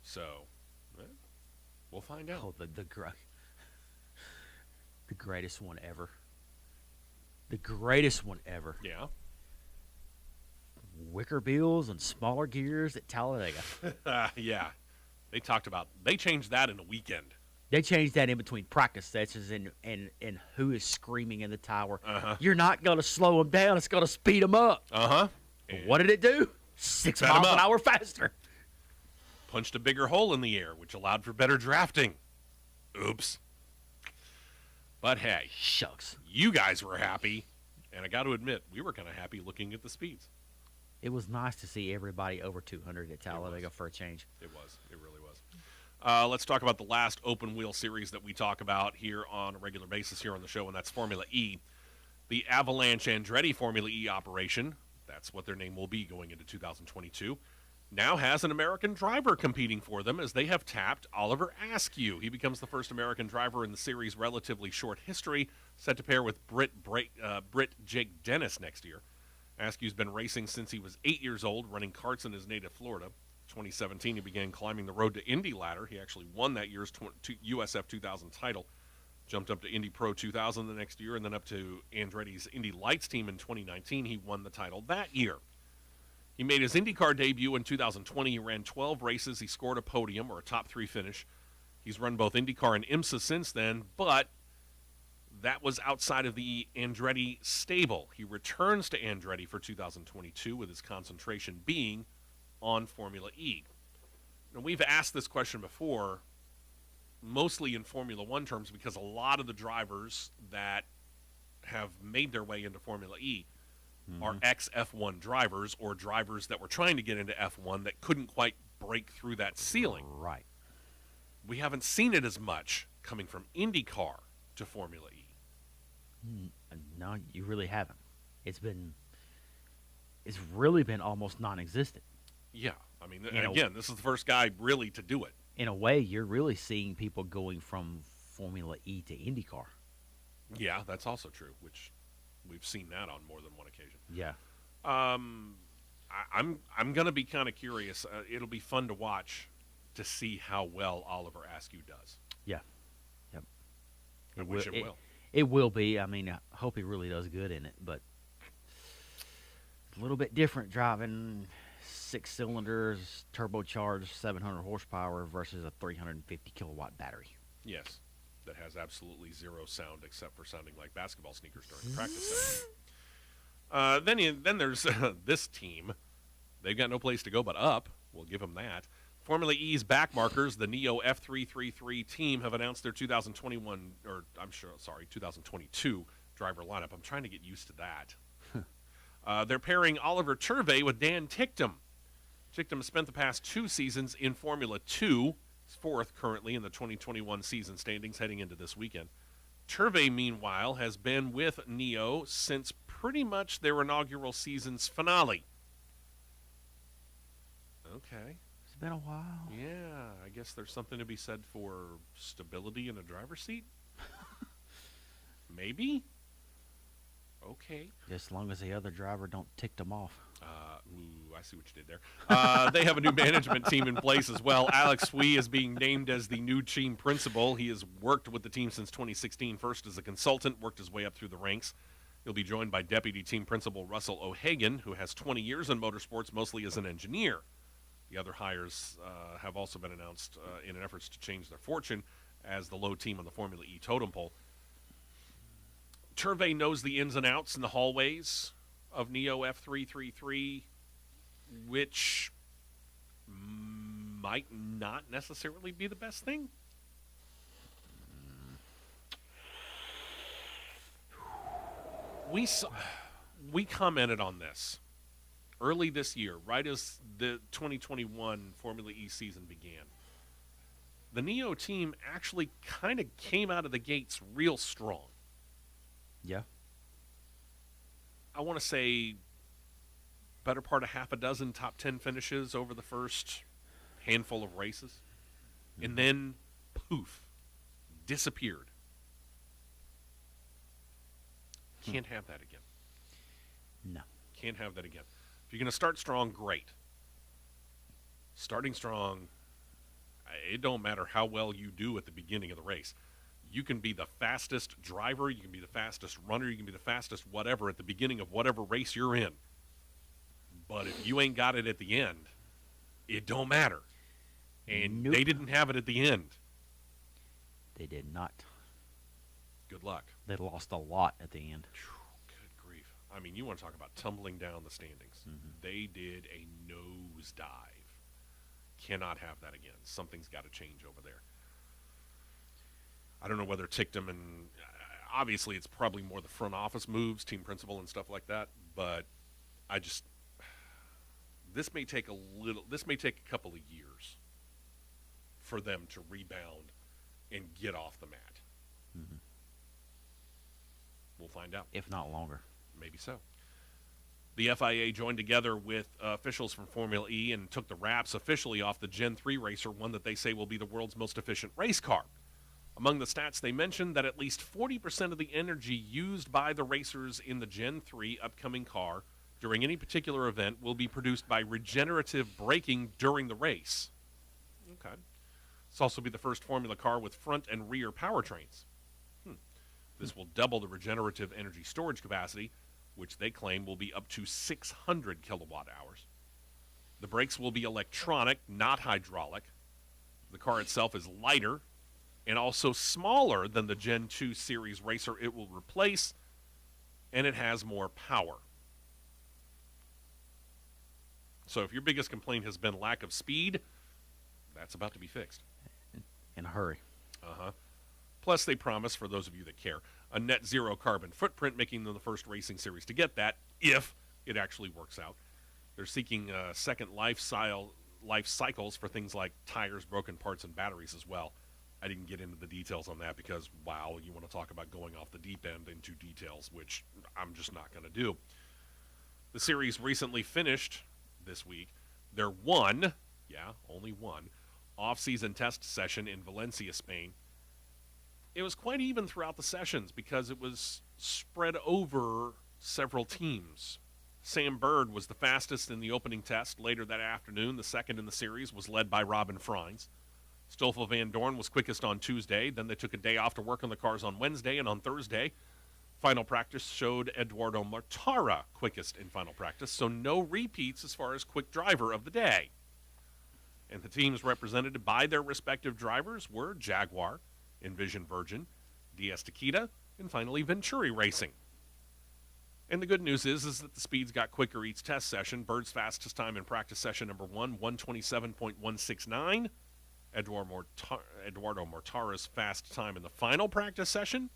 So, we'll find out. Oh, the greatest one ever. The greatest one ever. Yeah. Wicker bills and smaller gears at Talladega. Yeah. They changed that in a weekend. They changed that in between practice sessions and who is screaming in the tower. Uh-huh. You're not going to slow them down. It's going to speed them up. Uh-huh. What did it do? 6 miles an hour faster. Punched a bigger hole in the air, which allowed for better drafting. Oops. But hey, shucks. You guys were happy, and I got to admit, we were kind of happy looking at the speeds. It was nice to see everybody over 200 at Talladega for a change. It was. It really was. Let's talk about the last open wheel series that we talk about here on a regular basis here on the show, and that's Formula E. The Avalanche Andretti Formula E operation, that's what their name will be going into 2022, now has an American driver competing for them as they have tapped Oliver Askew. He becomes the first American driver in the series' relatively short history, set to pair with Brit Jake Dennis next year. Askew's been racing since he was 8 years old, running karts in his native Florida. 2017, he began climbing the road to Indy ladder. He actually won that year's USF 2000 title, jumped up to Indy Pro 2000 the next year, and then up to Andretti's Indy Lights team in 2019. He won the title that year. He made his IndyCar debut in 2020. He ran 12 races. He scored a podium or a top 3 finish. He's run both IndyCar and IMSA since then, but that was outside of the Andretti stable. He returns to Andretti for 2022 with his concentration being on Formula E. Now, we've asked this question before, mostly in Formula One terms, because a lot of the drivers that have made their way into Formula E are ex-F1 drivers or drivers that were trying to get into F1 that couldn't quite break through that ceiling. Right. We haven't seen it as much coming from IndyCar to Formula E. No, you really haven't. It's really been almost non-existent. Yeah. I mean, again, this is the first guy really to do it. In a way, you're really seeing people going from Formula E to IndyCar. Yeah, that's also true, which we've seen that on more than one occasion. Yeah. I'm going to be kind of curious. It'll be fun to watch to see how well Oliver Askew does. Yeah. Yep. I wish it will. It will be. I mean, I hope he really does good in it, but it's a little bit different driving 6 cylinders, turbocharged, 700 horsepower versus a 350 kilowatt battery. Yes, that has absolutely zero sound except for sounding like basketball sneakers during the practice session. Then there's this team. They've got no place to go but up. We'll give them that. Formula E's backmarkers, the Neo F333 team, have announced their 2022 driver lineup. I'm trying to get used to that. They're pairing Oliver Turvey with Dan Ticktum. Ticktum spent the past 2 seasons in Formula 2. He's 4th currently in the 2021 season standings heading into this weekend. Turvey, meanwhile, has been with Neo since pretty much their inaugural season's finale. Okay. It's been a while. Yeah, I guess there's something to be said for stability in a driver's seat. Maybe? Okay. As long as the other driver don't tick them off. I see what you did there. They have a new management team in place as well. Alex Swee is being named as the new team principal. He has worked with the team since 2016, first as a consultant, worked his way up through the ranks. He'll be joined by deputy team principal Russell O'Hagan, who has 20 years in motorsports, mostly as an engineer. The other hires have also been announced in an effort to change their fortune as the low team on the Formula E totem pole. Turvey knows the ins and outs in the hallways of Neo F333, which might not necessarily be the best thing. We commented on this early this year, right as the 2021 Formula E season began. The Neo team actually kind of came out of the gates real strong. Yeah. I want to say better part of half a dozen top 10 finishes over the first handful of races. And then, poof, disappeared. Can't have that again. No. Can't have that again. If you're going to start strong, great. Starting strong, it don't matter how well you do at the beginning of the race. You can be the fastest driver, you can be the fastest runner, you can be the fastest whatever at the beginning of whatever race you're in. But if you ain't got it at the end, it don't matter. And Nope. they didn't have it at the end. They did not. Good luck. They lost a lot at the end. Good grief. I mean, you want to talk about tumbling down the standings. They did a nosedive. Cannot have that again. Something's got to change over there. I don't know whether Ticktum and obviously it's probably more the front office moves, team principal and stuff like that, but this may take a couple of years for them to rebound and get off the mat. We'll find out. If not longer. Maybe so. The FIA joined together with officials from Formula E and took the wraps officially off the Gen 3 racer, one that they say will be the world's most efficient race car. Among the stats, they mentioned that at least 40% of the energy used by the racers in the Gen 3 upcoming car during any particular event will be produced by regenerative braking during the race. Okay. This will also be the first Formula car with front and rear powertrains. This will double the regenerative energy storage capacity, which they claim will be up to 600 kilowatt hours. The brakes will be electronic, not hydraulic. The car itself is lighter, and also smaller than the Gen 2 Series racer it will replace, and it has more power. So if your biggest complaint has been lack of speed, that's about to be fixed. In a hurry. Uh-huh. Plus, they promise, for those of you that care, a net zero carbon footprint, making them the first racing series to get that, if it actually works out. They're seeking second life cycles for things like tires, broken parts, and batteries as well. I didn't get into the details on that because, wow, you want to talk about going off the deep end into details, which I'm just not going to do. The series recently finished this week their only one, off-season test session in Valencia, Spain. It was quite even throughout the sessions because it was spread over several teams. Sam Bird was the fastest in the opening test. Later that afternoon, the second in the series was led by Robin Freins. Stoffel Van Dorn was quickest on Tuesday. Then they took a day off to work on the cars on Wednesday, and on Thursday, final practice showed Eduardo Mortara quickest in final practice, so no repeats as far as quick driver of the day. And the teams represented by their respective drivers were Jaguar, Envision Virgin, DS Takeda, and finally Venturi Racing. And the good news is that the speeds got quicker each test session. Bird's fastest time in practice session number 1, 1:27.169. Eduardo Mortara's fast time in the final practice session,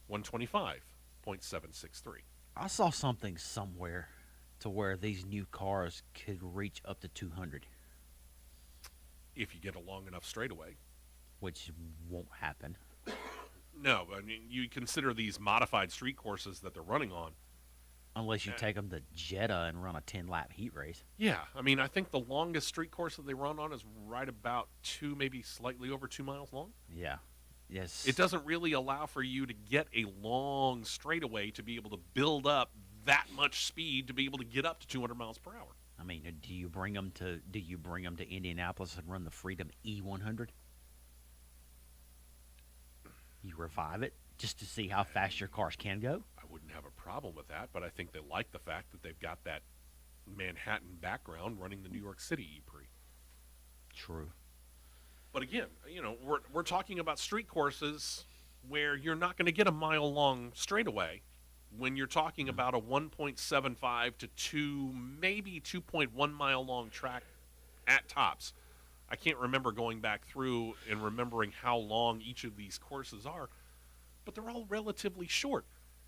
1:25.763. I saw something somewhere to where these new cars could reach up to 200. If you get a long enough straightaway. Which won't happen. No, I mean, you consider these modified street courses that they're running on. Unless you take them to Jeddah and run a 10-lap heat race. Yeah, I mean, I think the longest street course that they run on is right about 2, maybe slightly over 2 miles long. Yeah. Yes. It doesn't really allow for you to get a long straightaway to be able to build up that much speed to be able to get up to 200 miles per hour. I mean, do you bring them to Indianapolis and run the Freedom E100? You revive it just to see how fast your cars can go? I wouldn't have a problem with that, but I think they like the fact that they've got that Manhattan background running the New York City E-Prix. True. But again, you know, we're talking about street courses where you're not going to get a mile-long straightaway when you're talking about a 1.75 to 2, maybe 2.1 mile long track at tops. I can't remember going back through and remembering how long each of these courses are, but they're all relatively short.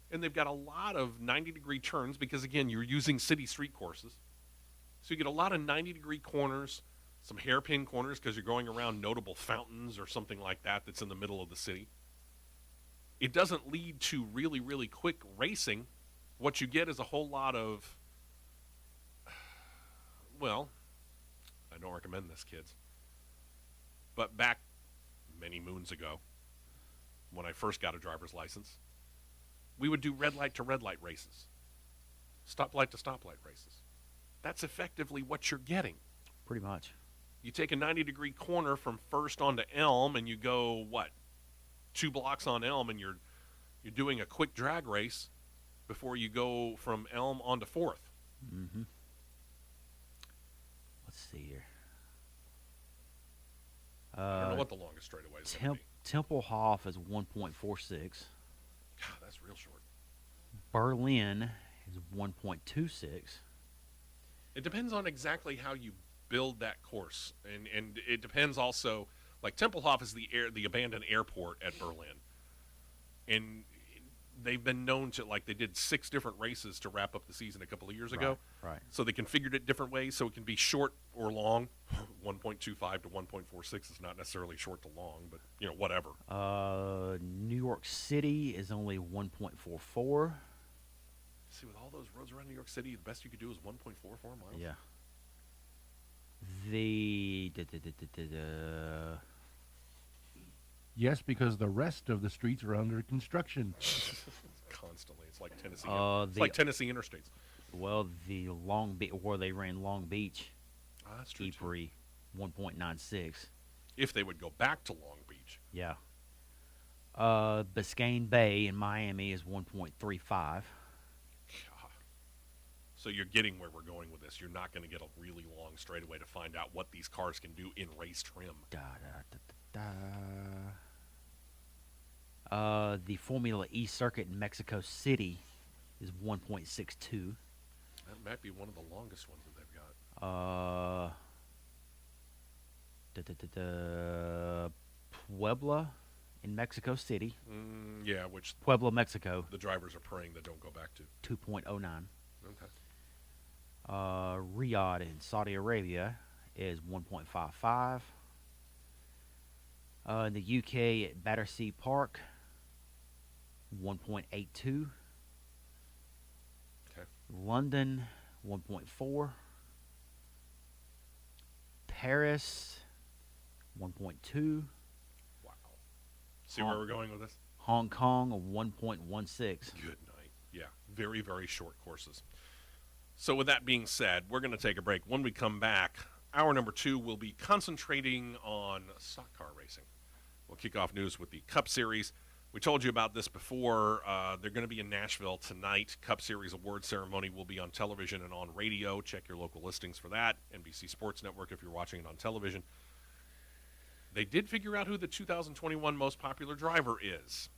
And they've got a lot of 90-degree turns because, again, you're using city street courses. So you get a lot of 90-degree corners, some hairpin corners because you're going around notable fountains or something like that that's in the middle of the city. It doesn't lead to really, really quick racing. What you get is a whole lot of, well, I don't recommend this, kids. But back many moons ago, when I first got a driver's license, we would do red light to red light races, stoplight to stoplight races. That's effectively what you're getting. Pretty much. You take a 90-degree corner from First onto Elm, and you go, 2 blocks on Elm, and you're doing a quick drag race before you go from Elm onto 4th. Mm-hmm. Let's see here. I don't know what the longest straightaway is going to be. Tempelhof is 1.46. God, that's real short. Berlin is 1.26. It depends on exactly how you build that course, and it depends also. Like Tempelhof is the abandoned airport at Berlin, and they've been known to, like, they did 6 different races to wrap up the season a couple of years ago. Right. So they configured it different ways, so it can be short or long. 1.25 to 1.46 is not necessarily short to long, but whatever. New York City is only 1.44. See, with all those roads around New York City, the best you could do is 1.44 miles. Yeah. Yes, because the rest of the streets are under construction. Constantly. It's like Tennessee. It's the- like Tennessee interstates. Well, the Long Beach, where they ran Long Beach, That's true, too. E-Prix, 1.96. If they would go back to Long Beach. Yeah. Biscayne Bay in Miami is 1.35. So you're getting where we're going with this. You're not going to get a really long straightaway to find out what these cars can do in race trim. The Formula E circuit in Mexico City is 1.62. That might be one of the longest ones that they've got. Puebla in Mexico City. Yeah, which Puebla, Mexico, the drivers are praying they don't go back to. 2.09. Okay. Riyadh in Saudi Arabia is 1.55. In the UK at Battersea Park, 1.82. Okay. London, 1.4. Paris, 1.2. Wow. See where we're going with this? Hong Kong, 1.16. Good night. Yeah, very, very short courses. So with that being said, we're going to take a break. When we come back, hour number 2 will be concentrating on stock car racing. We'll kick off news with the Cup Series. We told you about this before. They're going to be in Nashville tonight. Cup Series award ceremony will be on television and on radio. Check your local listings for that. NBC Sports Network if you're watching it on television. They did figure out who the 2021 most popular driver is.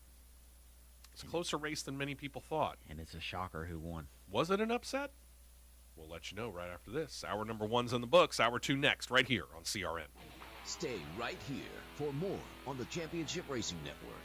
It's a closer race than many people thought. And it's a shocker who won. Was it an upset? We'll let you know right after this. Hour number 1's in the books. Hour 2 next, right here on CRN. Stay right here for more on the Championship Racing Network.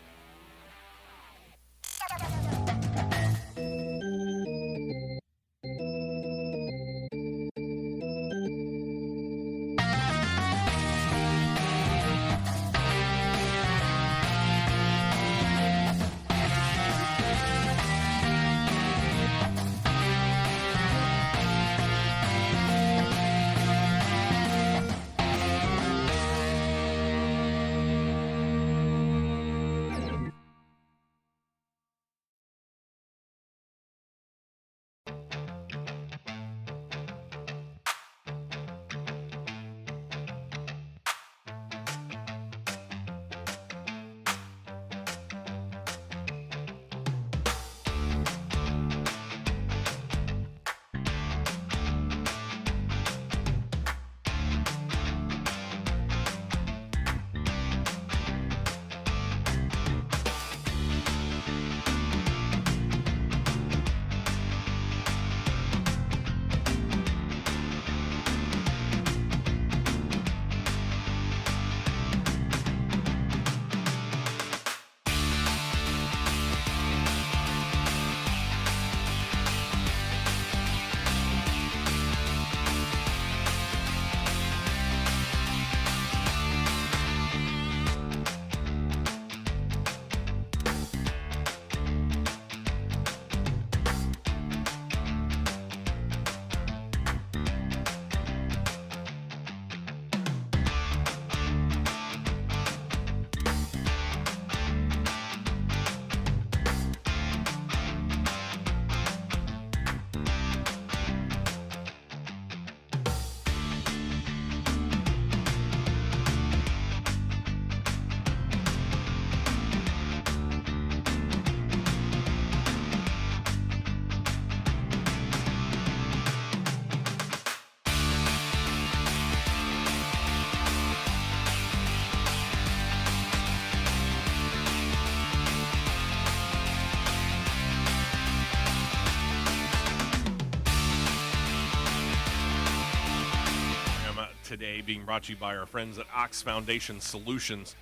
Today being brought to you by our friends at Ox Foundation Solutions.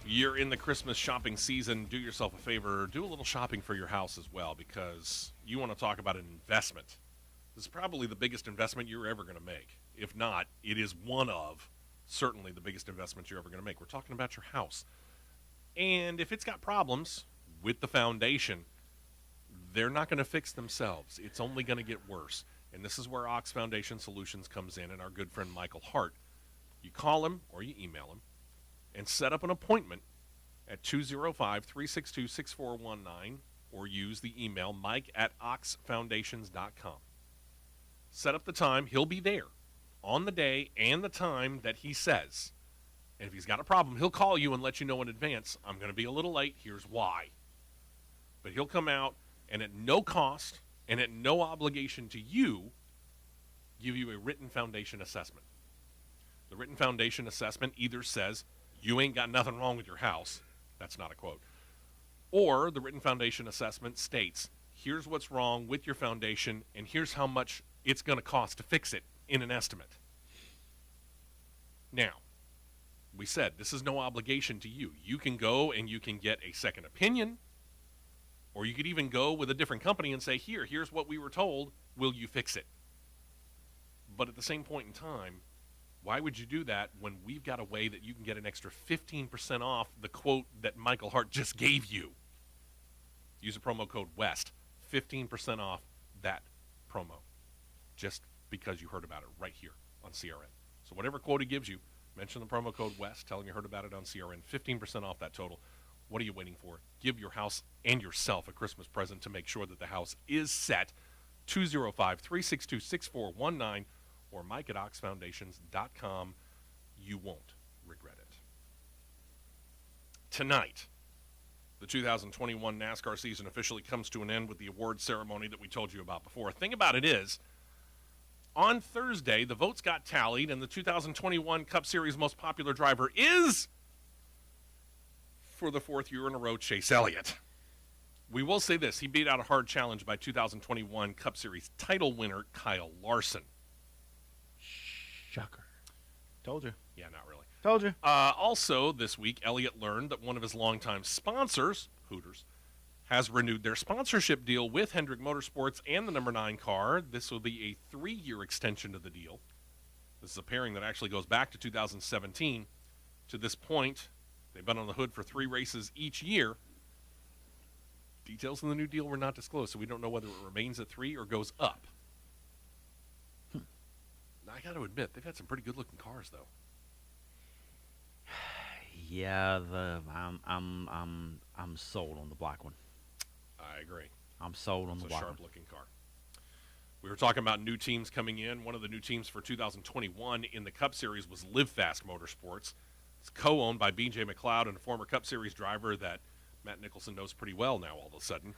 You're in the Christmas shopping season. Do yourself a favor. Do a little shopping for your house as well, because you want to talk about an investment. This is probably the biggest investment you're ever going to make. If not, it is one of certainly the biggest investments you're ever going to make. We're talking about your house. And if it's got problems with the foundation, they're not going to fix themselves. It's only going to get worse. And this is where Ox Foundation Solutions comes in, and our good friend Michael Hart. You call him or you email him and set up an appointment at 205-362-6419 or use the email mike@oxfoundations.com. Set up the time. He'll be there on the day and the time that he says. And if he's got a problem, he'll call you and let you know in advance, I'm going to be a little late. Here's why. But he'll come out and at no cost and at no obligation to you, give you a written foundation assessment. The written foundation assessment either says, you ain't got nothing wrong with your house. That's not a quote. Or the written foundation assessment states, here's what's wrong with your foundation, and here's how much it's going to cost to fix it in an estimate. Now, we said this is no obligation to you. You can go and you can get a second opinion, or you could even go with a different company and say, here's what we were told. Will you fix it? But at the same point in time, why would you do that when we've got a way that you can get an extra 15% off the quote that Michael Hart just gave you? Use the promo code WEST, 15% off that promo, just because you heard about it right here on CRN. So whatever quote he gives you, mention the promo code WEST, tell him you heard about it on CRN, 15% off that total. What are you waiting for? Give your house and yourself a Christmas present to make sure that the house is set. 205-362-6419 or Mike at oxfoundations.com. You won't regret it. Tonight, the 2021 NASCAR season officially comes to an end with the awards ceremony that we told you about before. The thing about it is, on Thursday, the votes got tallied, and the 2021 Cup Series most popular driver is, for the fourth year in a row, Chase Elliott. We will say this, he beat out a hard challenge by 2021 Cup Series title winner Kyle Larson. Shocker. Told you. Yeah, not really. Told you. Also, this week, Elliott learned that one of his longtime sponsors, Hooters, has renewed their sponsorship deal with Hendrick Motorsports and the number 9 car. This will be a 3-year extension to the deal. This is a pairing that actually goes back to 2017. To this point, they've been on the hood for 3 races each year. Details in the new deal were not disclosed, so we don't know whether it remains at 3 or goes up. Now, I got to admit, they've had some pretty good-looking cars, though. Yeah, I'm sold on the black one. I agree. I'm sold on the black one. It's a sharp-looking car. We were talking about new teams coming in. One of the new teams for 2021 in the Cup Series was Live Fast Motorsports. It's co-owned by B.J. McLeod and a former Cup Series driver that Matt Nicholson knows pretty well now all of a sudden,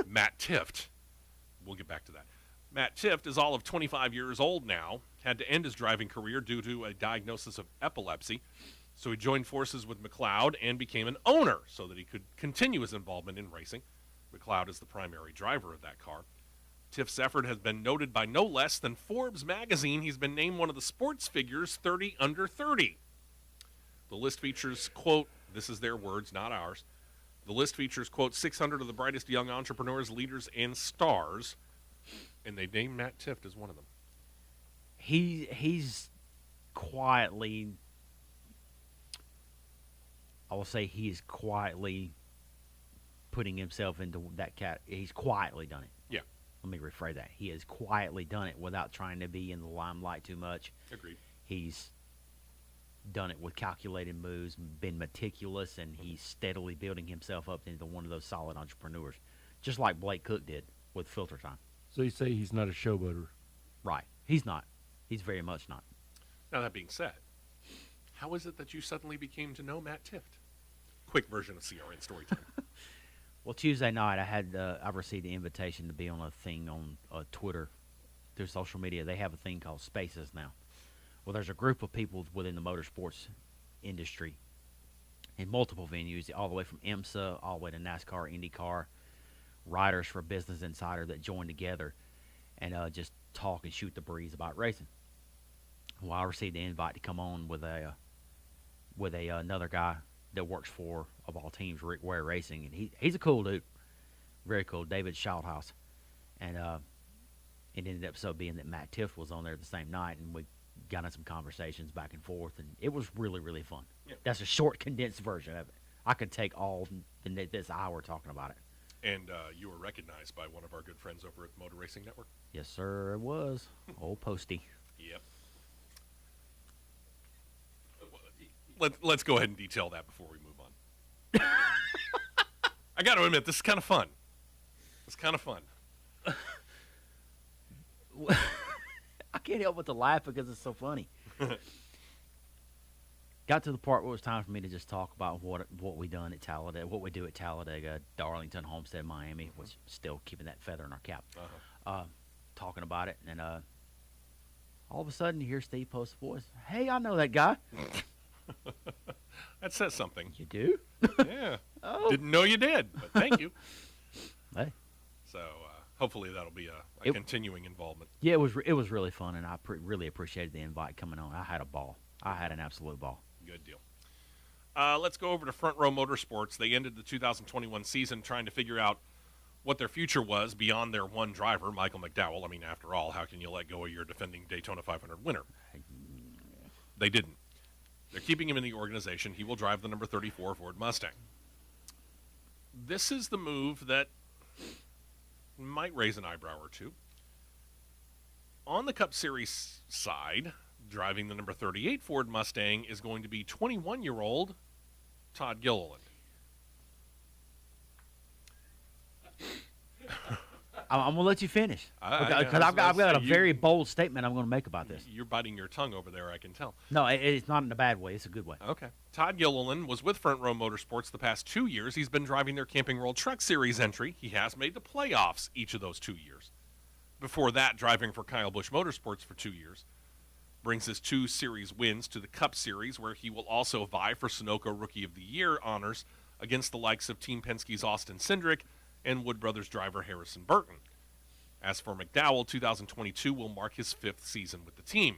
Matt Tifft. We'll get back to that. Matt Tifft is all of 25 years old now, had to end his driving career due to a diagnosis of epilepsy. So he joined forces with McLeod and became an owner so that he could continue his involvement in racing. McLeod is the primary driver of that car. Tiff's effort has been noted by no less than Forbes magazine. He's been named one of the sports figures 30 under 30. The list features, quote, this is their words, not ours. The list features, quote, 600 of the brightest young entrepreneurs, leaders, and stars. And they named Matt Tifft as one of them. He's quietly, I will say he is quietly putting himself into that cat. He's quietly done it. Yeah. Let me rephrase that. He has quietly done it without trying to be in the limelight too much. Agreed. He's done it with calculated moves, been meticulous, and he's steadily building himself up into one of those solid entrepreneurs, just like Blake Cook did with Filter Time. So you say he's not a showboater? Right. He's not. He's very much not. Now, that being said, how is it that you suddenly became to know Matt Tifft? Quick version of CRN story time. Well, Tuesday night I received the invitation to be on a thing on Twitter through social media. They have a thing called Spaces now. Well, there's a group of people within the motorsports industry in multiple venues, all the way from IMSA, all the way to NASCAR, IndyCar, writers for Business Insider that join together and just talk and shoot the breeze about racing. Well, I received the invite to come on with another guy that works for, of all teams, Rick Ware Racing, and he's a cool dude, very cool, David Schaldhaus, and it ended up so being that Matt Tifft was on there the same night, and we got in some conversations back and forth, and it was really, really fun. Yeah. That's a short, condensed version of it. I could take all this hour talking about it. And you were recognized by one of our good friends over at Motor Racing Network. Yes, sir, it was. Old Posty. Yep. Let's go ahead and detail that before we move on. I got to admit, this is kind of fun. It's kind of fun. I can't help but to laugh because it's so funny. Got to the part where it was time for me to just talk about what we done at Talladega, what we do at Talladega, Darlington, Homestead, Miami, which still keeping that feather in our cap. Talking about it, and all of a sudden you hear Steve post a voice. Hey, I know that guy. That says something. You do? Yeah. Didn't know you did, but thank you. Hey. So hopefully that'll be a continuing involvement. Yeah, it was really fun, and I really appreciated the invite coming on. I had a ball. I had an absolute ball. Good deal. Let's go over to Front Row Motorsports. They ended the 2021 season trying to figure out what their future was beyond their one driver, Michael McDowell. I mean, after all, how can you let go of your defending Daytona 500 winner? They didn't. They're keeping him in the organization. He will drive the number 34 Ford Mustang. This is the move that might raise an eyebrow or two. On the Cup Series side, driving the number 38 Ford Mustang is going to be 21-year-old Todd Gilliland. I'm going to let you finish. Because I've got a very bold statement I'm going to make about this. You're biting your tongue over there, I can tell. No, it's not in a bad way. It's a good way. Okay. Todd Gilliland was with Front Row Motorsports the past 2 years. He's been driving their Camping World Truck Series entry. He has made the playoffs each of those 2 years. Before that, driving for Kyle Busch Motorsports for 2 years. Brings his 2 series wins to the Cup Series, where he will also vie for Sunoco Rookie of the Year honors against the likes of Team Penske's Austin Cindric and Wood Brothers driver Harrison Burton. As for McDowell, 2022 will mark his 5th season with the team.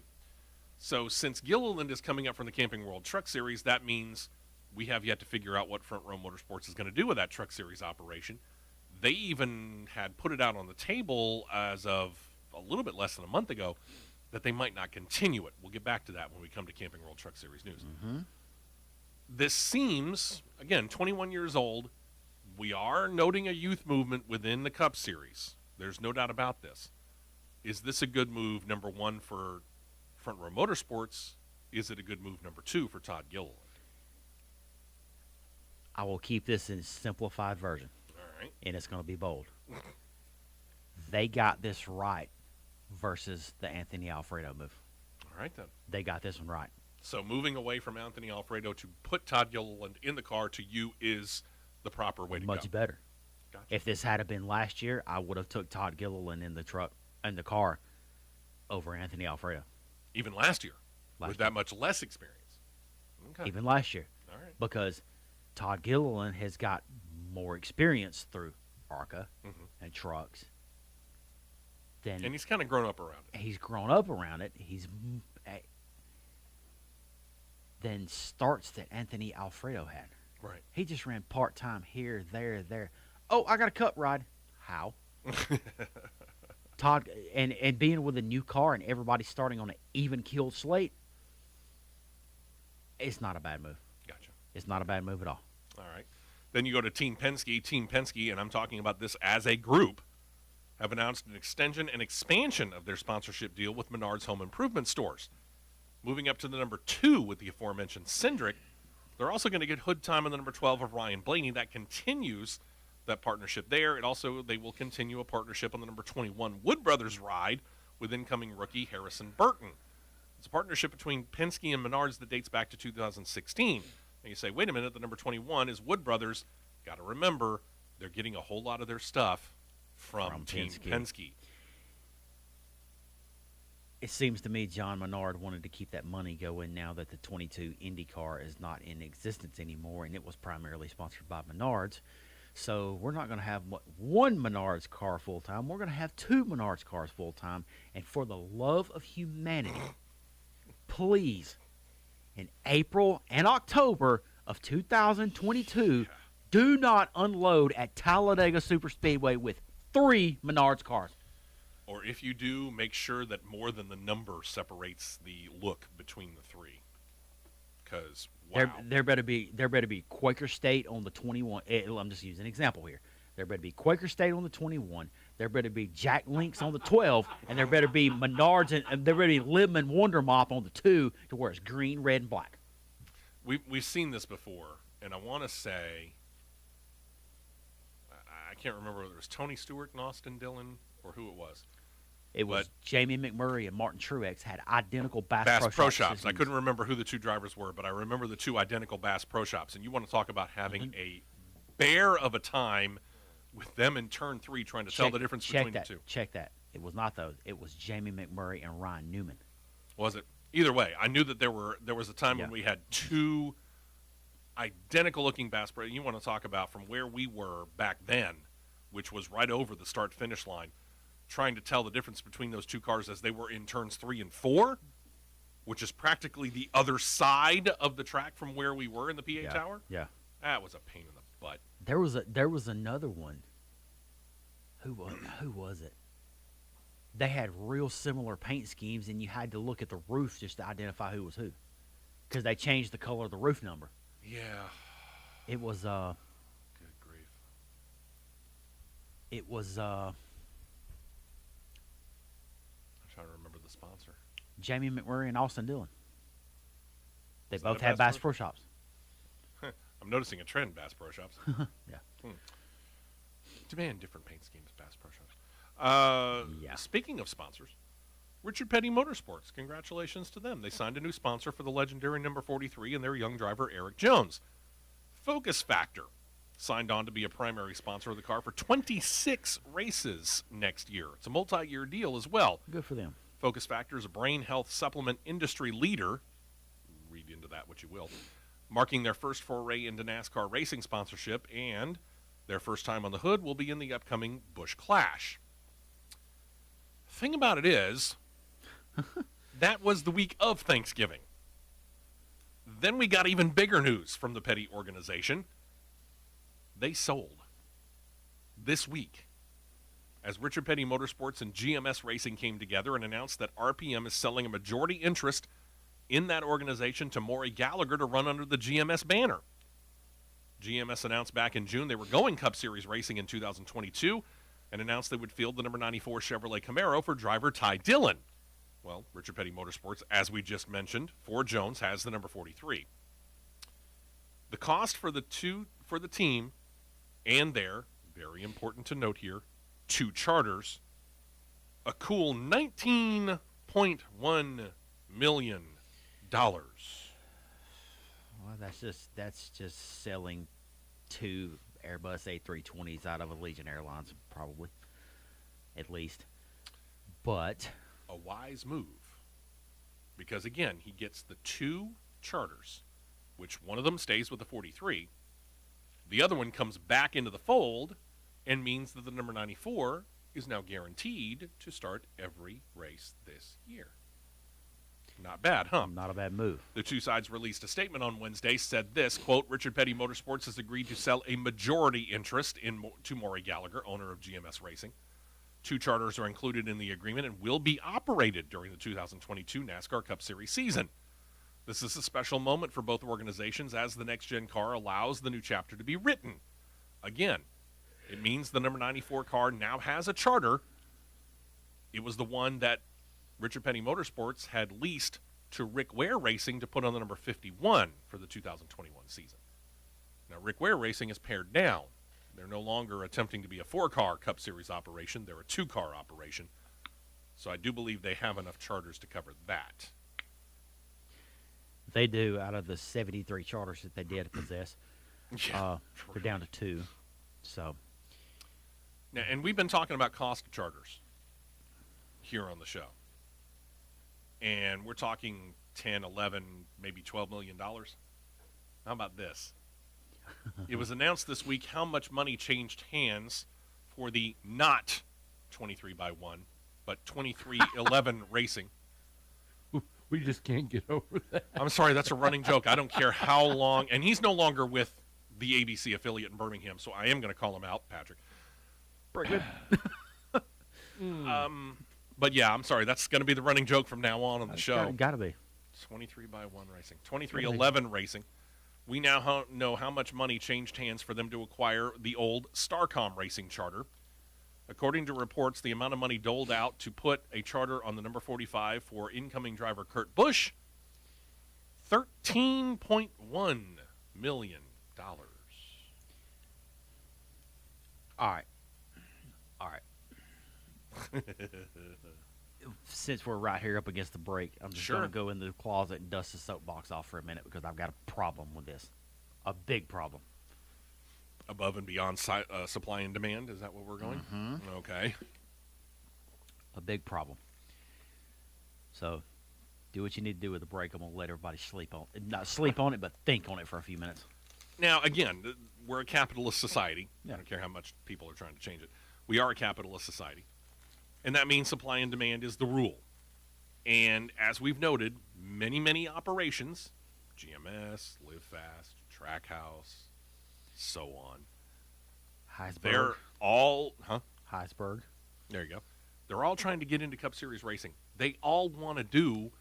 So since Gilliland is coming up from the Camping World Truck Series, that means we have yet to figure out what Front Row Motorsports is going to do with that Truck Series operation. They even had put it out on the table as of a little bit less than a month ago that they might not continue it. We'll get back to that when we come to Camping World Truck Series news. Mm-hmm. This seems, again, 21 years old. We are noting a youth movement within the Cup Series. There's no doubt about this. Is this a good move, number one, for Front Row Motorsports? Is it a good move, number 2, for Todd Gilliland? I will keep this in a simplified version. All right. And it's going to be bold. They got this right versus the Anthony Alfredo move. All right, then. They got this one right. So moving away from Anthony Alfredo to put Todd Gilliland in the car to you is the proper way to go. Much better. Gotcha. If this had been last year, I would have took Todd Gilliland in the car over Anthony Alfredo. Even last year, with that much less experience. Okay. Even last year. All right. Because Todd Gilliland has got more experience through ARCA and trucks. And he's kind of grown up around it. He's grown up around it. He's then starts that Anthony Alfredo had. Right. He just ran part-time here, there. Oh, I got a cup ride. How? Todd, and being with a new car and everybody starting on an even-keeled slate, it's not a bad move. Gotcha. It's not a bad move at all. All right. Then you go to Team Penske. Team Penske, and I'm talking about this as a group, have announced an extension and expansion of their sponsorship deal with Menards Home Improvement Stores. Moving up to the number 2 with the aforementioned Cindric, they're also going to get hood time on the number 12 of Ryan Blaney. That continues that partnership there. They will continue a partnership on the number 21 Wood Brothers ride with incoming rookie Harrison Burton. It's a partnership between Penske and Menards that dates back to 2016. And you say, wait a minute, the number 21 is Wood Brothers. Got to remember, they're getting a whole lot of their stuff from Team Penske. It seems to me John Menard wanted to keep that money going now that the 22 Indycar is not in existence anymore, and it was primarily sponsored by Menards. So we're not going to have one Menards car full-time. We're going to have 2 Menards cars full-time. And for the love of humanity, please, in April and October of 2022, do not unload at Talladega Superspeedway with 3 Menards cars. Or if you do, make sure that more than the number separates the look between the 3. Because, wow. There better be Quaker State on the 21. I'm just using an example here. There better be Quaker State on the 21. There better be Jack Links on the 12. And there better be Menards and there better be Libman Wonder Mop on the 2 to where it's green, red, and black. We've seen this before. And I want to say, I can't remember whether it was Tony Stewart and Austin Dillon or who it was. It was Jamie McMurray and Martin Truex had identical Bass Pro Shops. I couldn't remember who the 2 drivers were, but I remember the 2 identical Bass Pro Shops. And you want to talk about having a bear of a time with them in turn 3 trying to tell the difference between the 2. Check that. It was not those. It was Jamie McMurray and Ryan Newman. Was it? Either way, I knew that there was a time when we had 2 identical looking Bass Pro. You want to talk about from where we were back then, which was right over the start-finish line, trying to tell the difference between those two cars as they were in turns 3 and 4, which is practically the other side of the track from where we were in the PA Tower. Yeah. That was a pain in the butt. There was another one. Who was it? They had real similar paint schemes, and you had to look at the roof just to identify who was who, because they changed the color of the roof number. Yeah. It was Good grief. It was I'm trying to remember the sponsor. Jamie McMurray and Austin Dillon. They Is that both a had Bass Bass Pro Shops. I'm noticing a trend, Bass Pro Shops. Yeah. Demand different paint schemes, Bass Pro Shops. Yeah. Speaking of sponsors, Richard Petty Motorsports. Congratulations to them. They signed a new sponsor for the legendary number 43 and their young driver, Eric Jones. Focus Factor signed on to be a primary sponsor of the car for 26 races next year. It's a multi-year deal as well. Good for them. Focus Factor is a brain health supplement industry leader. Read into that what you will. Marking their first foray into NASCAR racing sponsorship, and their first time on the hood will be in the upcoming Busch Clash. Thing about it is, that was the week of Thanksgiving. Then we got even bigger news from the Petty organization. They sold this week as Richard Petty Motorsports and GMS Racing came together and announced that RPM is selling a majority interest in that organization to Maury Gallagher to run under the GMS banner. GMS announced back in June they were going Cup Series racing in 2022 and announced they would field the number 94 Chevrolet Camaro for driver Ty Dillon. Well, Richard Petty Motorsports, as we just mentioned, Ford Jones has the number 43. The cost for the team and their, very important to note here, 2 charters, a cool $19.1 million. Well, that's just selling 2 Airbus A320s out of Allegiant Airlines, probably, at least. But a wise move, because again, he gets the 2 charters, which one of them stays with the 43. The other one comes back into the fold and means that the number 94 is now guaranteed to start every race this year. Not bad, huh? not a bad move. The two sides released a statement on Wednesday, said this, quote, Richard Petty Motorsports has agreed to sell a majority interest to Maury Gallagher, owner of GMS Racing. 2 charters are included in the agreement and will be operated during the 2022 NASCAR Cup Series season. This is a special moment for both organizations as the next-gen car allows the new chapter to be written. Again, it means the number 94 car now has a charter. It was the one that Richard Petty Motorsports had leased to Rick Ware Racing to put on the number 51 for the 2021 season. Now, Rick Ware Racing is pared down. They're no longer attempting to be a 4-car Cup Series operation. They're a 2-car operation. So I do believe they have enough charters to cover that. They do, out of the 73 charters that they did possess. Yeah, they're down to 2. So, now, and we've been talking about cost of charters here on the show. And we're talking 10, 11, maybe $12 million. How about this? It was announced this week how much money changed hands for the not 23x1, but 2311 Racing. We just can't get over that. I'm sorry, that's a running joke. I don't care how long. And he's no longer with the ABC affiliate in Birmingham, so I am going to call him out, Patrick. pretty good. But yeah, I'm sorry. That's going to be the running joke from now on the show. Got to be. 23x1 Racing. 2311 Racing. We now know how much money changed hands for them to acquire the old Starcom Racing charter. According to reports, the amount of money doled out to put a charter on the number 45 for incoming driver Kurt Busch, $13.1 million. All right. Since we're right here up against the break, I'm just going to go in the closet and dust the soapbox off for a minute because I've got a problem with this. A big problem. Above and beyond supply and demand? Is that what we're going? Mm-hmm. Okay. A big problem. So, do what you need to do with the break. I'm going to let everybody sleep on it. Not sleep on it, but think on it for a few minutes. Now, again, we're a capitalist society. Yeah. I don't care how much people are trying to change it. We are a capitalist society. And that means supply and demand is the rule. And as we've noted, many, many operations, GMS, Live Fast, Trackhouse, so on, Heisberg. they're all, Heisberg. There you go. They're all trying to get into Cup Series racing. They all want to do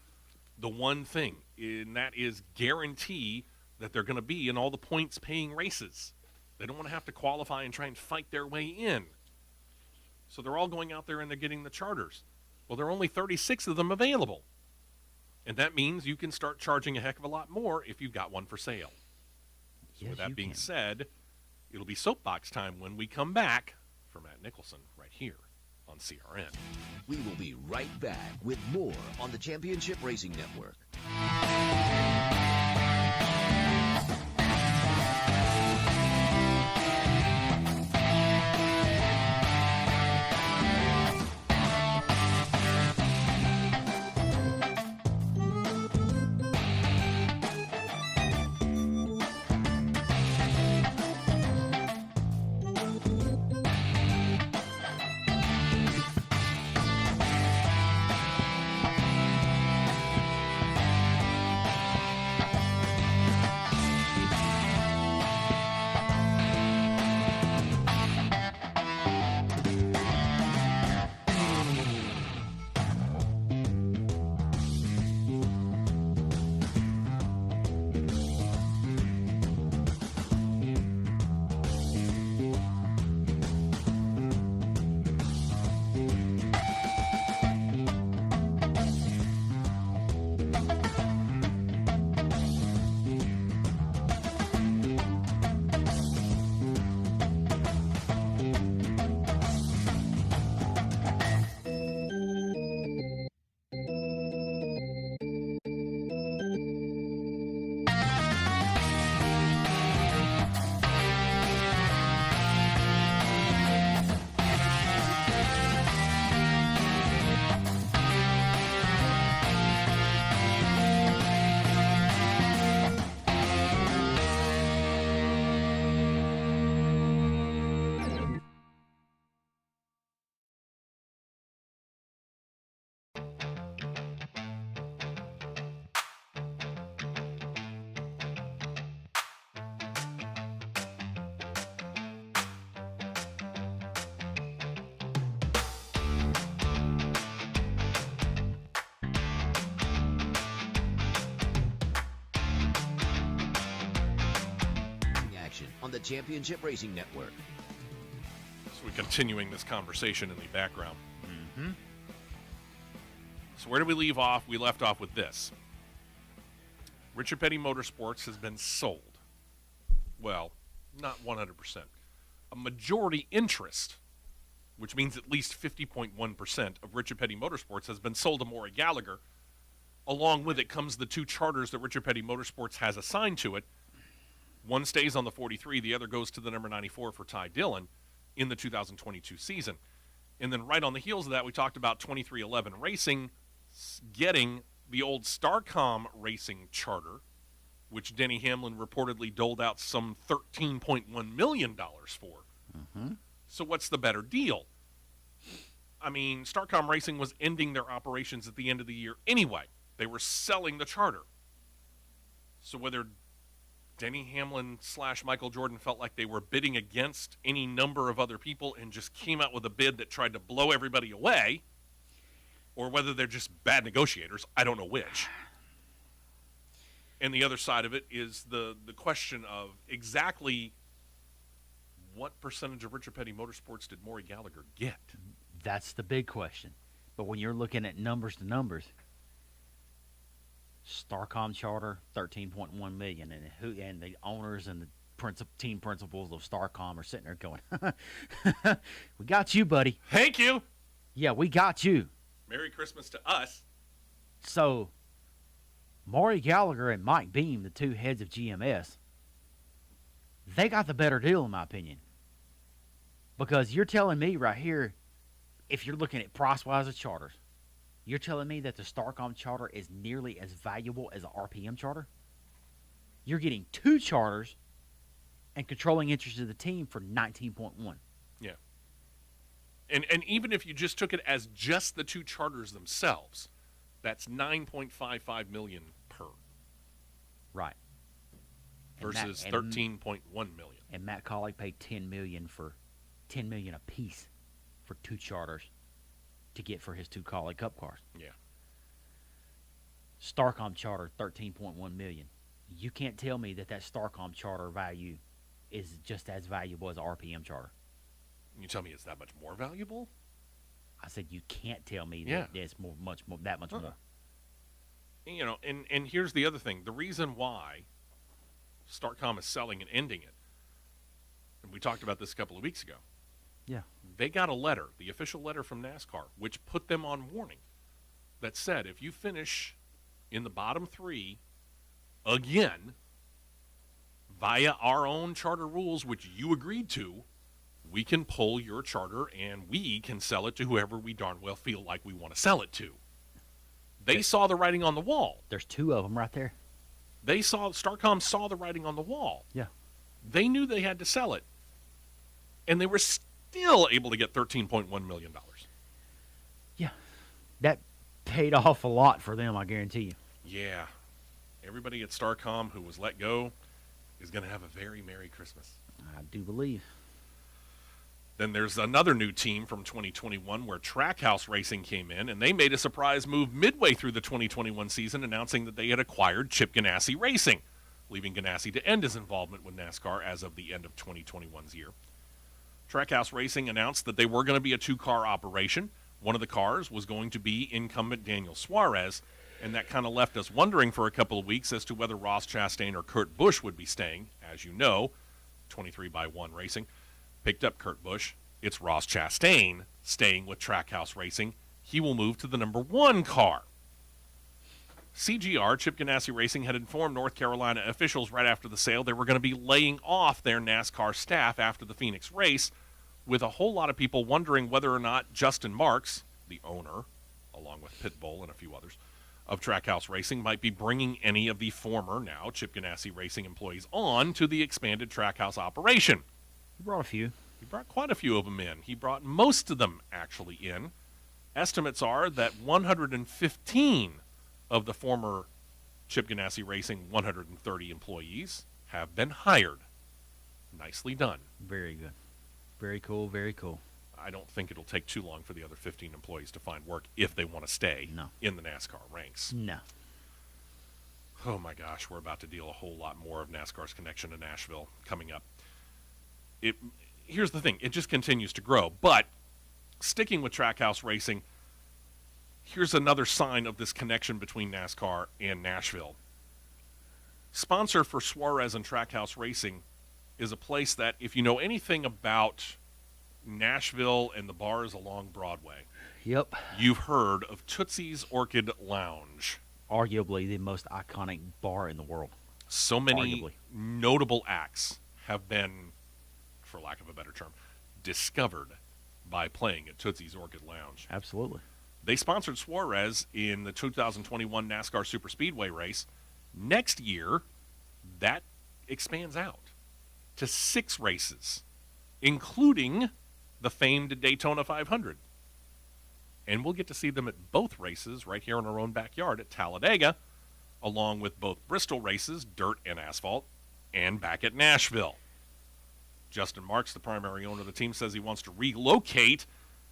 the one thing, and that is guarantee that they're going to be in all the points-paying races. They don't want to have to qualify and try and fight their way in. So they're all going out there and they're getting the charters. Well, there are only 36 of them available. And that means you can start charging a heck of a lot more if you've got one for sale. So Yes, with that you being can. said, it'll be soapbox time when we come back for Matt Nicholson right here on CRN. We will be right back with more on the Championship Racing Network. On the Championship Racing Network. So we're continuing this conversation in the background. Mm-hmm. So where did we leave off? We left off with this. Richard Petty Motorsports has been sold. Well, not 100%. A majority interest, which means at least 50.1% of Richard Petty Motorsports has been sold to Maury Gallagher. Along with it comes the two charters that Richard Petty Motorsports has assigned to it. One stays on the 43, the other goes to the number 94 for Ty Dillon in the 2022 season. And then right on the heels of that, we talked about 2311 Racing getting the old Starcom Racing charter, which Denny Hamlin reportedly doled out some $13.1 million for. Mm-hmm. So what's the better deal? I mean, Starcom Racing was ending their operations at the end of the year anyway. They were selling the charter. So whether Denny Hamlin / Michael Jordan felt like they were bidding against any number of other people and just came out with a bid that tried to blow everybody away, or whether they're just bad negotiators, I don't know which. And the other side of it is the question of exactly what percentage of Richard Petty Motorsports did Maury Gallagher get? That's the big question. But when you're looking at numbers to numbers, Starcom charter, $13.1 million, and the owners and the team principals of Starcom are sitting there going, "We got you, buddy. Thank you. Yeah, we got you." Merry Christmas to us. So, Maury Gallagher and Mike Beam, the two heads of GMS, they got the better deal, in my opinion. Because you're telling me right here, if you're looking at price-wise of charters, you're telling me that the Starcom charter is nearly as valuable as the RPM charter? You're getting two charters and controlling interest of the team for 19.1. Yeah. And even if you just took it as just the two charters themselves, that's $9.55 million per Right. versus $13.1 million. And Matt Collick paid $10 million apiece for two charters to get for his two Collick Cup cars. Yeah. Starcom charter $13.1 million. You can't tell me that Starcom charter value is just as valuable as an RPM charter. You tell me it's that much more valuable? I said you can't tell me Yeah. that it's much more that much more. You know, and here's the other thing. The reason why Starcom is selling and ending it, and we talked about this a couple of weeks ago, Yeah. they got a letter, the official letter from NASCAR, which put them on warning that said if you finish in the bottom three again via our own charter rules, which you agreed to, we can pull your charter and we can sell it to whoever we darn well feel like we want to sell it to. They saw the writing on the wall. There's two of them right there. Starcom saw the writing on the wall. Yeah. They knew they had to sell it, and they were still able to get $13.1 million. Yeah. That paid off a lot for them, I guarantee you. Yeah. Everybody at Starcom who was let go is going to have a very Merry Christmas. I do believe. Then there's another new team from 2021 where Trackhouse Racing came in, and they made a surprise move midway through the 2021 season, announcing that they had acquired Chip Ganassi Racing, leaving Ganassi to end his involvement with NASCAR as of the end of 2021's year. Trackhouse Racing announced that they were going to be a two-car operation. One of the cars was going to be incumbent Daniel Suarez, and that kind of left us wondering for a couple of weeks as to whether Ross Chastain or Kurt Busch would be staying. As you know, 23x1 Racing picked up Kurt Busch. It's Ross Chastain staying with Trackhouse Racing. He will move to the number 1 car. CGR, Chip Ganassi Racing, had informed North Carolina officials right after the sale they were going to be laying off their NASCAR staff after the Phoenix race, with a whole lot of people wondering whether or not Justin Marks, the owner, along with Pitbull and a few others, of Trackhouse Racing, might be bringing any of the former, now Chip Ganassi Racing employees on to the expanded Trackhouse operation. He brought a few. He brought quite a few of them in. He brought most of them actually in. Estimates are that 115 of the former Chip Ganassi Racing 130 employees have been hired. Nicely done. Very good. Very cool, very cool. I don't think it'll take too long for the other 15 employees to find work if they want to stay in the NASCAR ranks. No. Oh my gosh, we're about to deal a whole lot more of NASCAR's connection to Nashville coming up. Here's the thing, it just continues to grow. But sticking with Trackhouse Racing, here's another sign of this connection between NASCAR and Nashville. Sponsor for Suarez and Trackhouse Racing is a place that, if you know anything about Nashville and the bars along Broadway, Yep. you've heard of Tootsie's Orchid Lounge. Arguably the most iconic bar in the world. So many notable acts have been, for lack of a better term, discovered by playing at Tootsie's Orchid Lounge. Absolutely. They sponsored Suarez in the 2021 NASCAR Super Speedway race. Next year, that expands out to 6 races, including the famed Daytona 500. And we'll get to see them at both races right here in our own backyard at Talladega, along with both Bristol races, dirt and asphalt, and back at Nashville. Justin Marks, the primary owner of the team, says he wants to relocate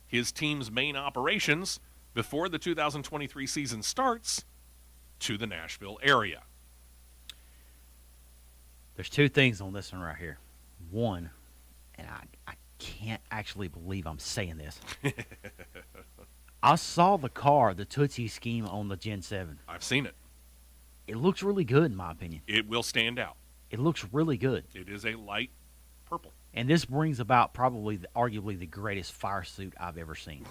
his team's main operations before the 2023 season starts to the Nashville area. There's two things on this one right here. One, and I can't actually believe I'm saying this. I saw the car, the Tootsie scheme on the Gen 7. I've seen it. It looks really good, in my opinion. It will stand out. It looks really good. It is a light purple. And this brings about probably, arguably, the greatest fire suit I've ever seen.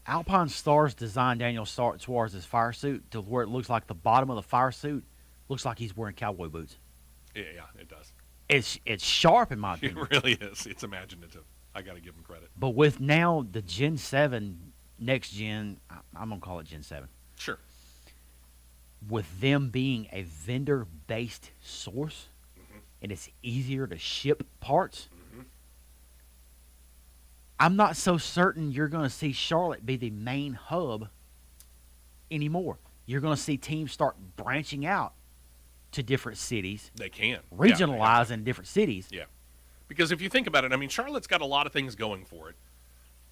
Alpine Stars designed Daniel Suarez's fire suit to where it looks like the bottom of the fire suit looks like he's wearing cowboy boots. Yeah, it does. It's sharp, in my opinion. It really is. It's imaginative. I got to give him credit. But with now the Gen 7, next gen, I'm going to call it Gen 7. Sure. with them being a vendor-based source, and it's easier to ship parts, I'm not so certain you're going to see Charlotte be the main hub anymore. You're going to see teams start branching out to different cities. They can. Regionalize in different cities. Yeah. Because if you think about it, I mean, Charlotte's got a lot of things going for it,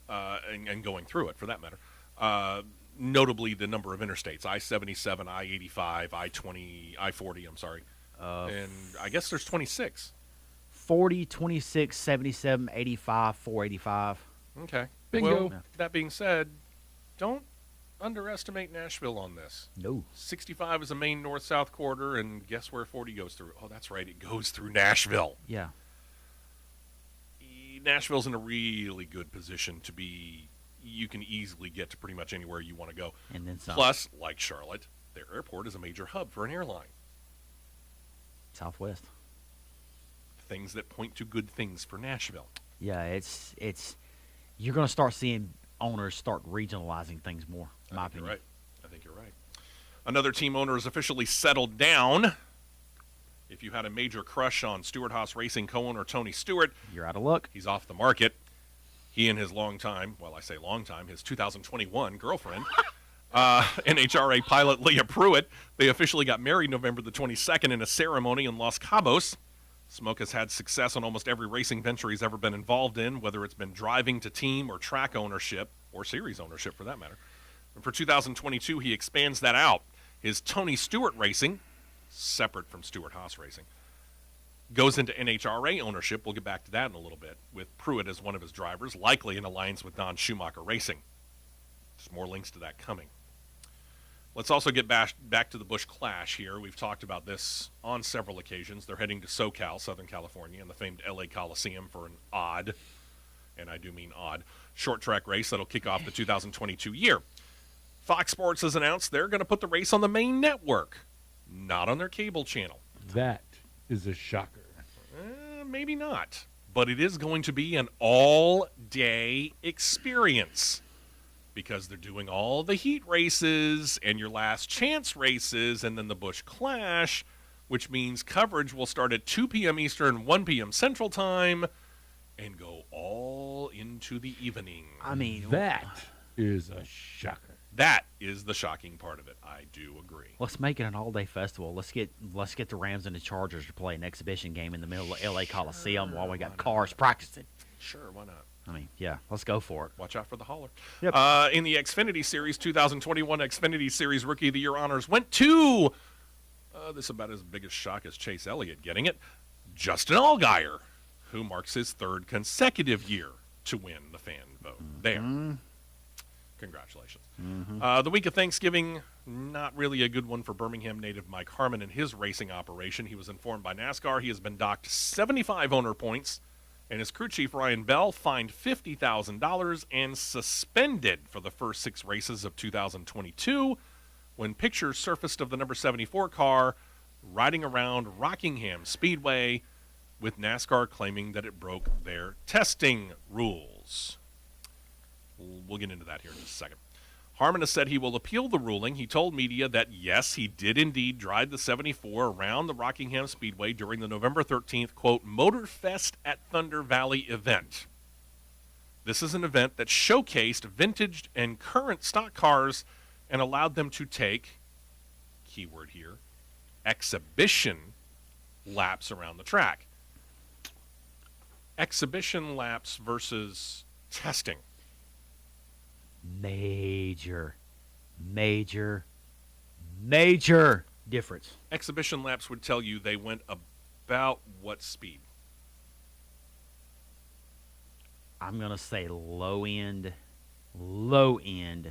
and going through it, for that matter. Notably, the number of interstates, I-77, I-85, I-20, I-40, I'm sorry. And I guess there's 26. 40, 26, 77, 85, 485. Okay. Bingo. Well, that being said, don't underestimate Nashville on this. No. 65 is a main north-south corridor, and guess where 40 goes through? Oh, that's right. It goes through Nashville. Yeah. Nashville's in a really good position to be, you can easily get to pretty much anywhere you want to go. And then some. Plus, like Charlotte, their airport is a major hub for an airline. Southwest. Things that point to good things for Nashville. Yeah, it's you're going to start seeing owners start regionalizing things more, in my opinion. You're right. I think you're right. Another team owner has officially settled down. If you had a major crush on Stewart Haas Racing co-owner Tony Stewart, You're out of luck. he's off the market. He and his his 2021 girlfriend, NHRA pilot Leah Pruitt, they officially got married November the 22nd in a ceremony in Los Cabos. Smoke has had success on almost every racing venture he's ever been involved in, whether it's been driving to team or track ownership, or series ownership for that matter. And for 2022, he expands that out. His Tony Stewart Racing, separate from Stewart Haas Racing, goes into NHRA ownership. We'll get back to that in a little bit, with Pruitt as one of his drivers, likely in alliance with Don Schumacher Racing. There's more links to that coming. Let's also get back to the Busch Clash here. We've talked about this on several occasions. They're heading to SoCal, Southern California, and the famed LA Coliseum for an odd, and I do mean odd, short track race that'll kick off the 2022 year. Fox Sports has announced they're going to put the race on the main network, not on their cable channel. That is a shocker. Maybe not, but it is going to be an all-day experience, because they're doing all the heat races and your last chance races and then the Busch Clash, which means coverage will start at 2 p.m. Eastern, 1 p.m. Central Time, and go all into the evening. I mean, That is a shocker. That is the shocking part of it. I do agree. let's make it an all-day festival. Let's get the Rams and the Chargers to play an exhibition game in the middle of LA Coliseum while we got cars practicing. Sure, why not? I mean, yeah, let's go for it. Watch out for the holler. Yep. In the Xfinity Series, 2021 Xfinity Series Rookie of the Year honors went to, this is about as big a shock as Chase Elliott getting it, Justin Allgaier, who marks his third consecutive year to win the fan vote. There. Congratulations. The week of Thanksgiving, not really a good one for Birmingham native Mike Harmon and his racing operation. He was informed by NASCAR he has been docked 75 owner points, and his crew chief Ryan Bell fined $50,000 and suspended for the first 6 races of 2022 when pictures surfaced of the number 74 car riding around Rockingham Speedway, with NASCAR claiming that it broke their testing rules. We'll get into that here in just a second. Harmon has said he will appeal the ruling. He told media that, yes, he did indeed drive the 74 around the Rockingham Speedway during the November 13th, quote, Motor Fest at Thunder Valley event. This is an event that showcased vintage and current stock cars and allowed them to take, keyword here, exhibition laps around the track. Exhibition laps versus testing. Major difference. Exhibition laps would tell you they went about what speed? I'm going to say low end, 90,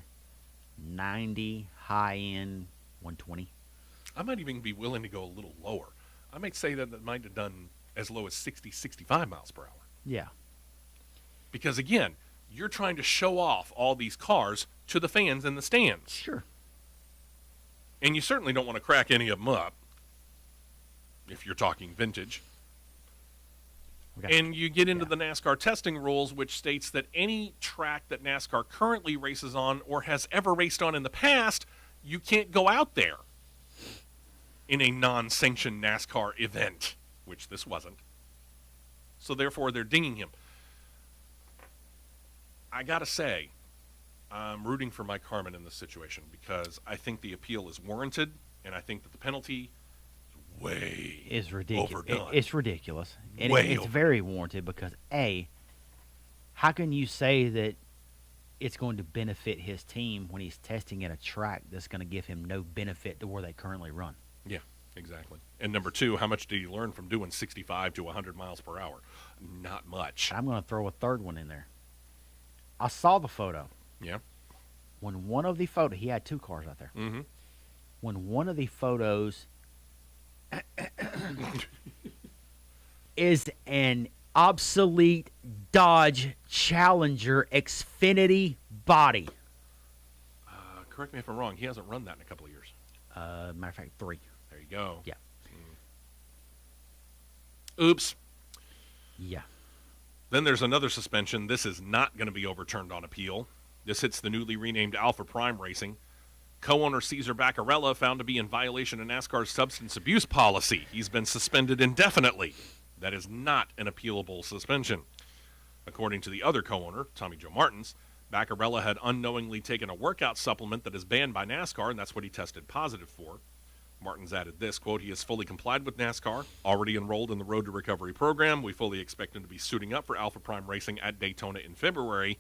high end, 120. I might even be willing to go a little lower. I might say that it might have done as low as 60, 65 miles per hour. Yeah. Because, again, you're trying to show off all these cars to the fans in the stands. Sure. And you certainly don't want to crack any of them up if you're talking vintage. Okay. And you get into the NASCAR testing rules, which states that any track that NASCAR currently races on or has ever raced on in the past, you can't go out there in a non-sanctioned NASCAR event, which this wasn't. So therefore, they're dinging him. I got to say, I'm rooting for Mike Harmon in this situation because I think the appeal is warranted, and I think that the penalty is way overdone. It's ridiculous. And Way it's over. very warranted because, A, how can you say that it's going to benefit his team when he's testing at a track that's going to give him no benefit to where they currently run? Yeah, exactly. And number two, how much did he learn from doing 65 to 100 miles per hour? Not much. I'm going to throw a third one in there. I saw the photo. Yeah. When one of the photos, he had two cars out there. Mm-hmm. When one of the photos is an obsolete Dodge Challenger Xfinity body. Correct me if I'm wrong. He hasn't run that in a couple of years. Matter of fact, 3. There you go. Yeah. Oops. Yeah. Then there's another suspension. This is not going to be overturned on appeal. This hits the newly renamed Alfa Prime Racing. Co-owner Cesar Baccarella found to be in violation of NASCAR's substance abuse policy. He's been suspended indefinitely. That is not an appealable suspension. According to the other co-owner, Tommy Joe Martins, Baccarella had unknowingly taken a workout supplement that is banned by NASCAR, and that's what he tested positive for. Martins added this, quote, "He has fully complied with NASCAR, already enrolled in the Road to Recovery program. We fully expect him to be suiting up for Alfa Prime Racing at Daytona in February.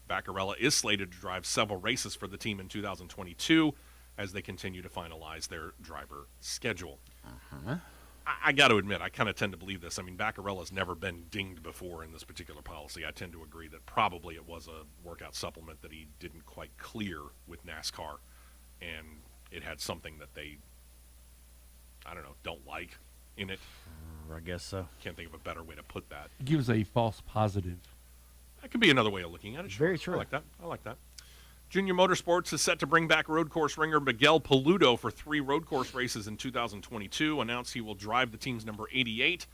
Baccarella is slated to drive several races for the team in 2022 as they continue to finalize their driver schedule." I got to admit, I kind of tend to believe this. I mean, Baccarella's never been dinged before in this particular policy. I tend to agree that probably it was a workout supplement that he didn't quite clear with NASCAR, and it had something that they, I don't know, don't like in it. I guess so. Can't think of a better way to put that. Gives a false positive. That could be another way of looking at it. Sure. Very true. I like that. Junior Motorsports is set to bring back road course ringer Miguel Paludo for 3 road course races in 2022. Announced he will drive the team's number 88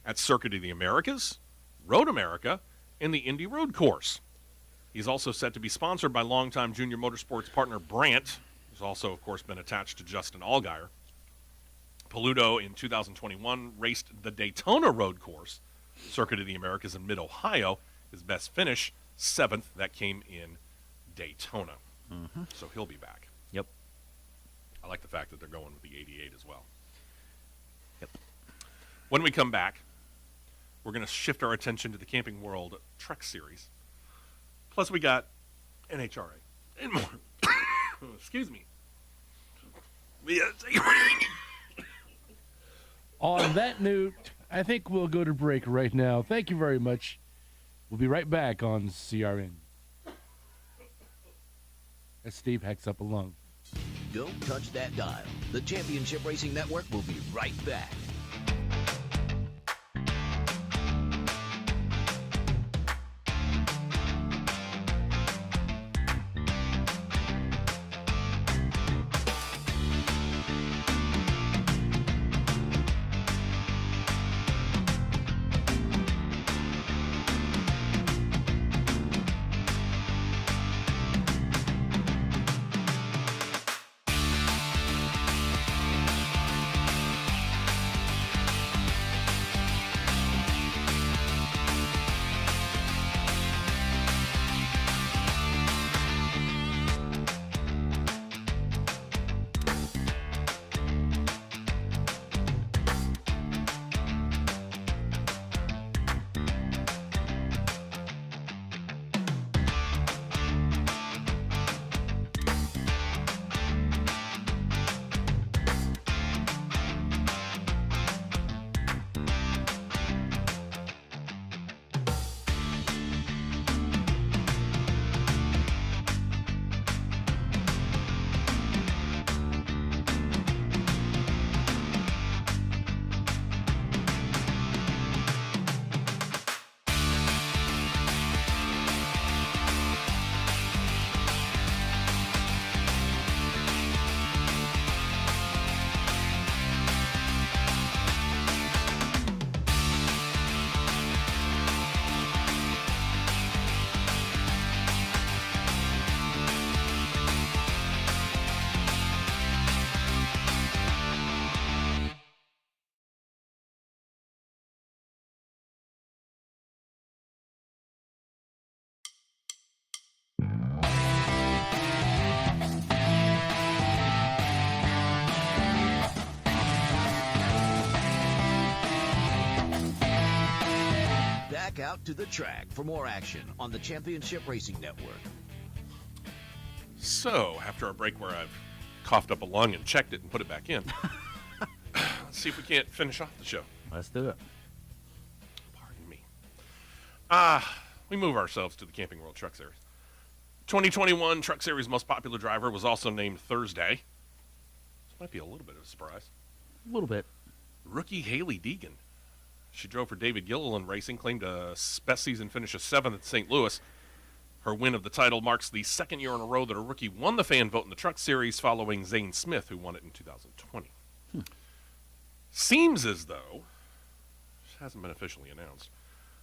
at Circuit of the Americas, Road America, and the Indy Road Course. He's also set to be sponsored by longtime Junior Motorsports partner Brandt, who's also, of course, been attached to Justin Allgaier. Paludo in 2021 raced the Daytona Road Course, Circuit of the Americas in mid-Ohio. His best finish, 7th. That came in Daytona. So he'll be back. Yep. I like the fact that they're going with the 88 as well. Yep. When we come back, we're going to shift our attention to the Camping World Truck Series. Plus, we got NHRA and more. Excuse me. On that note, I think we'll go to break right now. Thank you very much. We'll be right back on CRN. As Steve hacks up a lung. Don't touch that dial. The Championship Racing Network will be right back. back out to the track for more action on the Championship Racing Network. So, after our break where I've coughed up a lung and checked it and put it back in, let's see if we can't finish off the show. Let's do it. Pardon me. We move ourselves to the Camping World Truck Series. 2021 Truck Series most popular driver was also named Thursday. This might be a little bit of a surprise. A little bit. Rookie Haley Deegan. She drove for David Gilliland Racing, claimed a best season finish of 7th at St. Louis. Her win of the title marks the second year in a row that a rookie won the fan vote in the Truck Series, following Zane Smith, who won it in 2020. Seems as though, it hasn't been officially announced,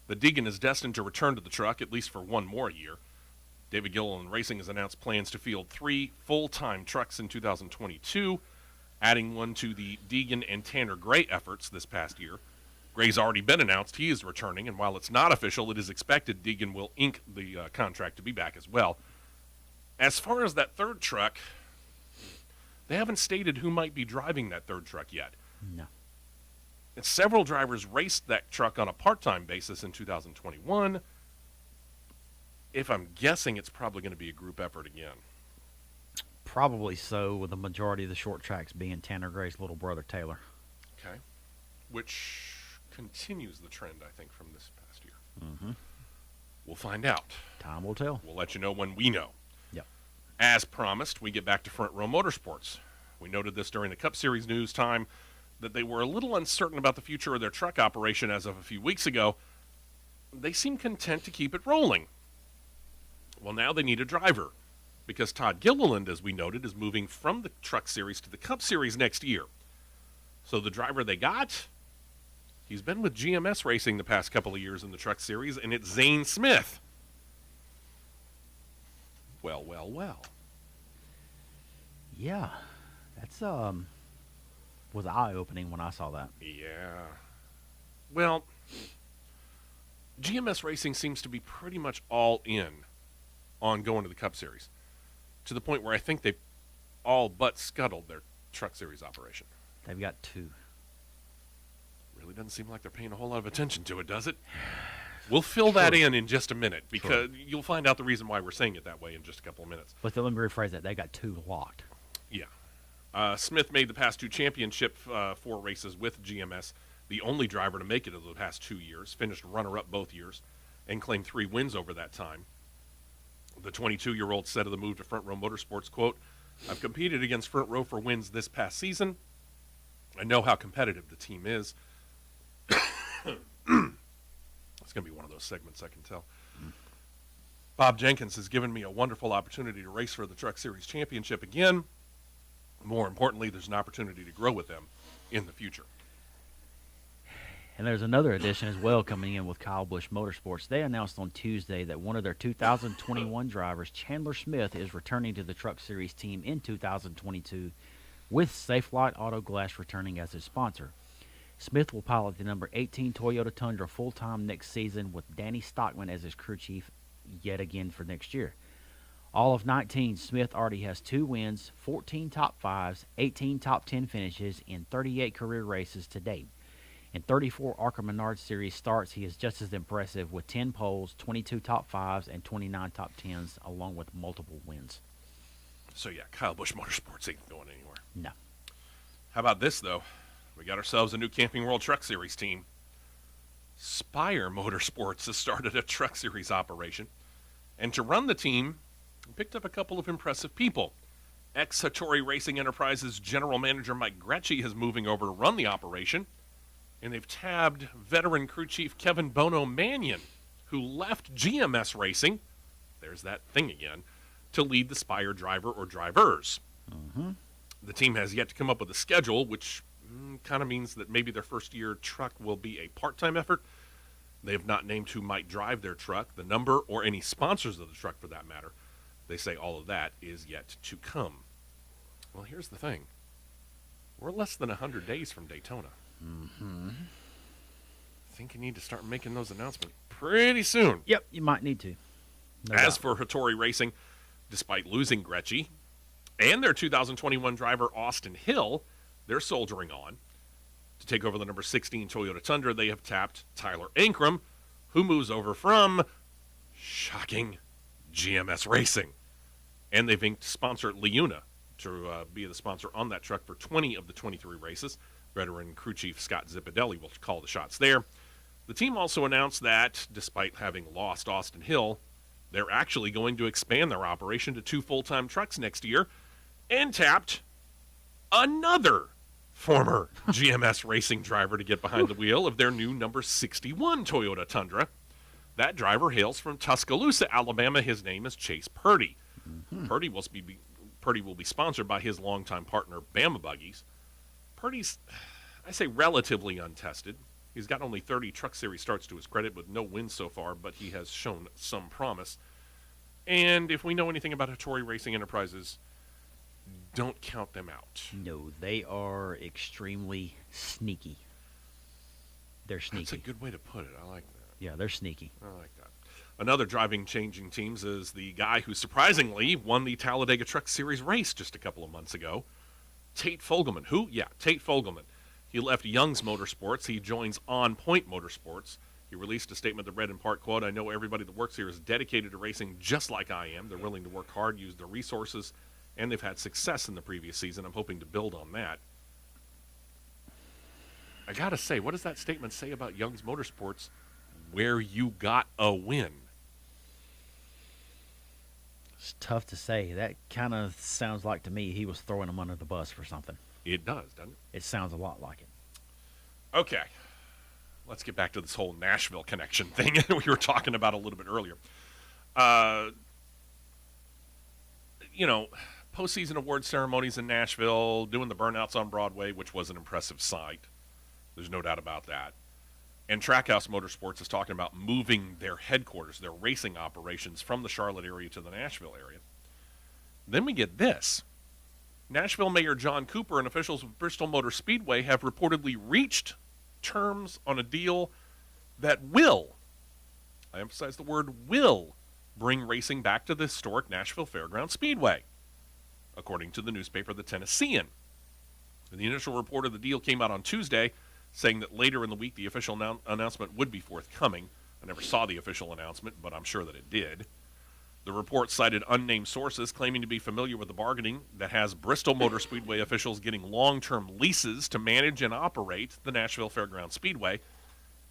that Deegan is destined to return to the truck at least for one more year. David Gilliland Racing has announced plans to field 3 full-time trucks in 2022, adding one to the Deegan and Tanner Gray efforts this past year. Gray's already been announced he is returning, and while it's not official, it is expected Deegan will ink the contract to be back as well. As far as that third truck, they haven't stated who might be driving that third truck yet. No. And several drivers raced that truck on a part-time basis in 2021. If I'm guessing, it's probably going to be a group effort again. Probably so, with the majority of the short tracks being Tanner Gray's little brother, Taylor. Okay. Which continues the trend, I think, from this past year. Mm-hmm. We'll find out. Time will tell. We'll let you know when we know. Yep. As promised, we get back to Front Row Motorsports. We noted this during the Cup Series news time, that they were a little uncertain about the future of their truck operation as of a few weeks ago. They seem content to keep it rolling. Well, now they need a driver, because Todd Gilliland, as we noted, is moving from the Truck Series to the Cup Series next year. So the driver they got, he's been with GMS Racing the past couple of years in the Truck Series, and it's Zane Smith. Well. Yeah, that's was eye-opening when I saw that. Yeah. Well, GMS Racing seems to be pretty much all in on going to the Cup Series, to the point where I think they've all but scuttled their Truck Series operation. They've got 2. Really doesn't seem like they're paying a whole lot of attention to it, does it? We'll fill that in just a minute, because you'll find out the reason why we're saying it that way in just a couple of minutes. But let me rephrase that. They got 2 locked. Yeah. Smith made the past 2 championship 4 races with GMS, the only driver to make it over the past 2 years, finished runner-up both years, and claimed 3 wins over that time. The 22-year-old said of the move to Front Row Motorsports, quote, "I've competed against Front Row for wins this past season. I know how competitive the team is." It's going to be one of those segments, I can tell. Bob Jenkins has given me a wonderful opportunity to race for the Truck Series Championship again. More importantly, there's an opportunity to grow with them in the future. And there's another addition as well coming in with Kyle Busch Motorsports. They announced on Tuesday that one of their 2021 drivers, Chandler Smith, is returning to the Truck Series team in 2022, with Safelite Auto Glass returning as his sponsor. Smith will pilot the number 18 Toyota Tundra full-time next season, with Danny Stockman as his crew chief yet again for next year. All of 19, Smith already has 2 wins, 14 top 5s, 18 top 10 finishes in 38 career races to date. In 34 ARCA Menard Series starts, he is just as impressive with 10 poles, 22 top 5s, and 29 top 10s, along with multiple wins. So, yeah, Kyle Busch Motorsports ain't going anywhere. No. How about this, though? We got ourselves a new Camping World Truck Series team. Spire Motorsports has started a Truck Series operation. And to run the team, we picked up a couple of impressive people. Ex-Hattori Racing Enterprises General Manager Mike Gretschy is moving over to run the operation. And they've tabbed veteran crew chief Kevin Bono Mannion, who left GMS Racing, there's that thing again, to lead the Spire driver or drivers. Mm-hmm. The team has yet to come up with a schedule, which kind of means that maybe their first-year truck will be a part-time effort. They have not named who might drive their truck, the number, or any sponsors of the truck for that matter. They say all of that is yet to come. Well, here's the thing. We're less than 100 days from Daytona. Mm-hmm. I think you need to start making those announcements pretty soon. Yep, you might need to. No As doubt. for Hattori Racing, despite losing Gretschy and their 2021 driver Austin Hill, they're soldiering on. To take over the number 16 Toyota Tundra, they have tapped Tyler Ankrum, who moves over from, shocking, GMS Racing. And they've inked sponsor Leuna to be the sponsor on that truck for 20 of the 23 races. Veteran crew chief Scott Zipadelli will call the shots there. The team also announced that, despite having lost Austin Hill, they're actually going to expand their operation to 2 full-time trucks next year and tapped another former GMS Racing driver to get behind the wheel of their new number 61 Toyota Tundra. That driver hails from Tuscaloosa, Alabama. His name is Chase Purdy. Purdy will be sponsored by his longtime partner, Bama Buggies. Purdy's, I say, relatively untested. He's got only 30 Truck Series starts to his credit with no wins so far, but he has shown some promise. And if we know anything about Hattori Racing Enterprises, don't count them out. No, they are extremely sneaky. They're sneaky. That's a good way to put it. I like that. Yeah, they're sneaky. I like that. Another driving changing teams is the guy who surprisingly won the Talladega Truck Series race just a couple of months ago, Tate Fogelman. Who? Yeah, Tate Fogelman. He left Young's Motorsports. He joins On Point Motorsports. He released a statement that read in part, quote, "I know everybody that works here is dedicated to racing just like I am. They're willing to work hard, use their resources, and they've had success in the previous season. I'm hoping to build on that." I got to say, what does that statement say about Young's Motorsports where you got a win? It's tough to say. That kind of sounds like to me he was throwing them under the bus for something. It does, doesn't it? It sounds a lot like it. Okay. Let's get back to this whole Nashville connection thing we were talking about a little bit earlier. Postseason award ceremonies in Nashville, doing the burnouts on Broadway, which was an impressive sight. There's no doubt about that. And Trackhouse Motorsports is talking about moving their headquarters, their racing operations, from the Charlotte area to the Nashville area. Then we get this. Nashville Mayor John Cooper and officials of Bristol Motor Speedway have reportedly reached terms on a deal that will, I emphasize the word will, bring racing back to the historic Nashville Fairgrounds Speedway, according to the newspaper The Tennessean. The initial report of the deal came out on Tuesday, saying that later in the week the official announcement would be forthcoming. I never saw the official announcement, but I'm sure that it did. The report cited unnamed sources claiming to be familiar with the bargaining that has Bristol Motor Speedway officials getting long-term leases to manage and operate the Nashville Fairgrounds Speedway,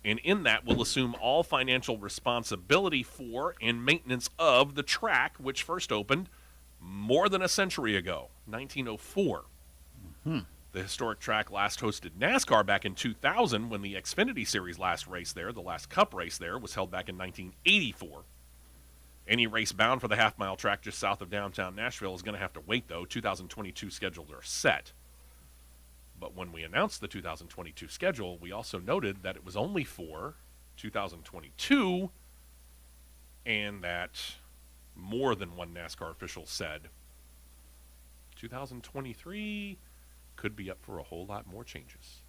and in that will assume all financial responsibility for and maintenance of the track, which first opened more than a century ago, 1904. The historic track last hosted NASCAR back in 2000 when the Xfinity Series last race there, the last Cup race there, was held back in 1984. Any race bound for the half-mile track just south of downtown Nashville is going to have to wait, though. 2022 schedules are set. But when we announced the 2022 schedule, we also noted that it was only for 2022 and that more than one NASCAR official said 2023 could be up for a whole lot more changes.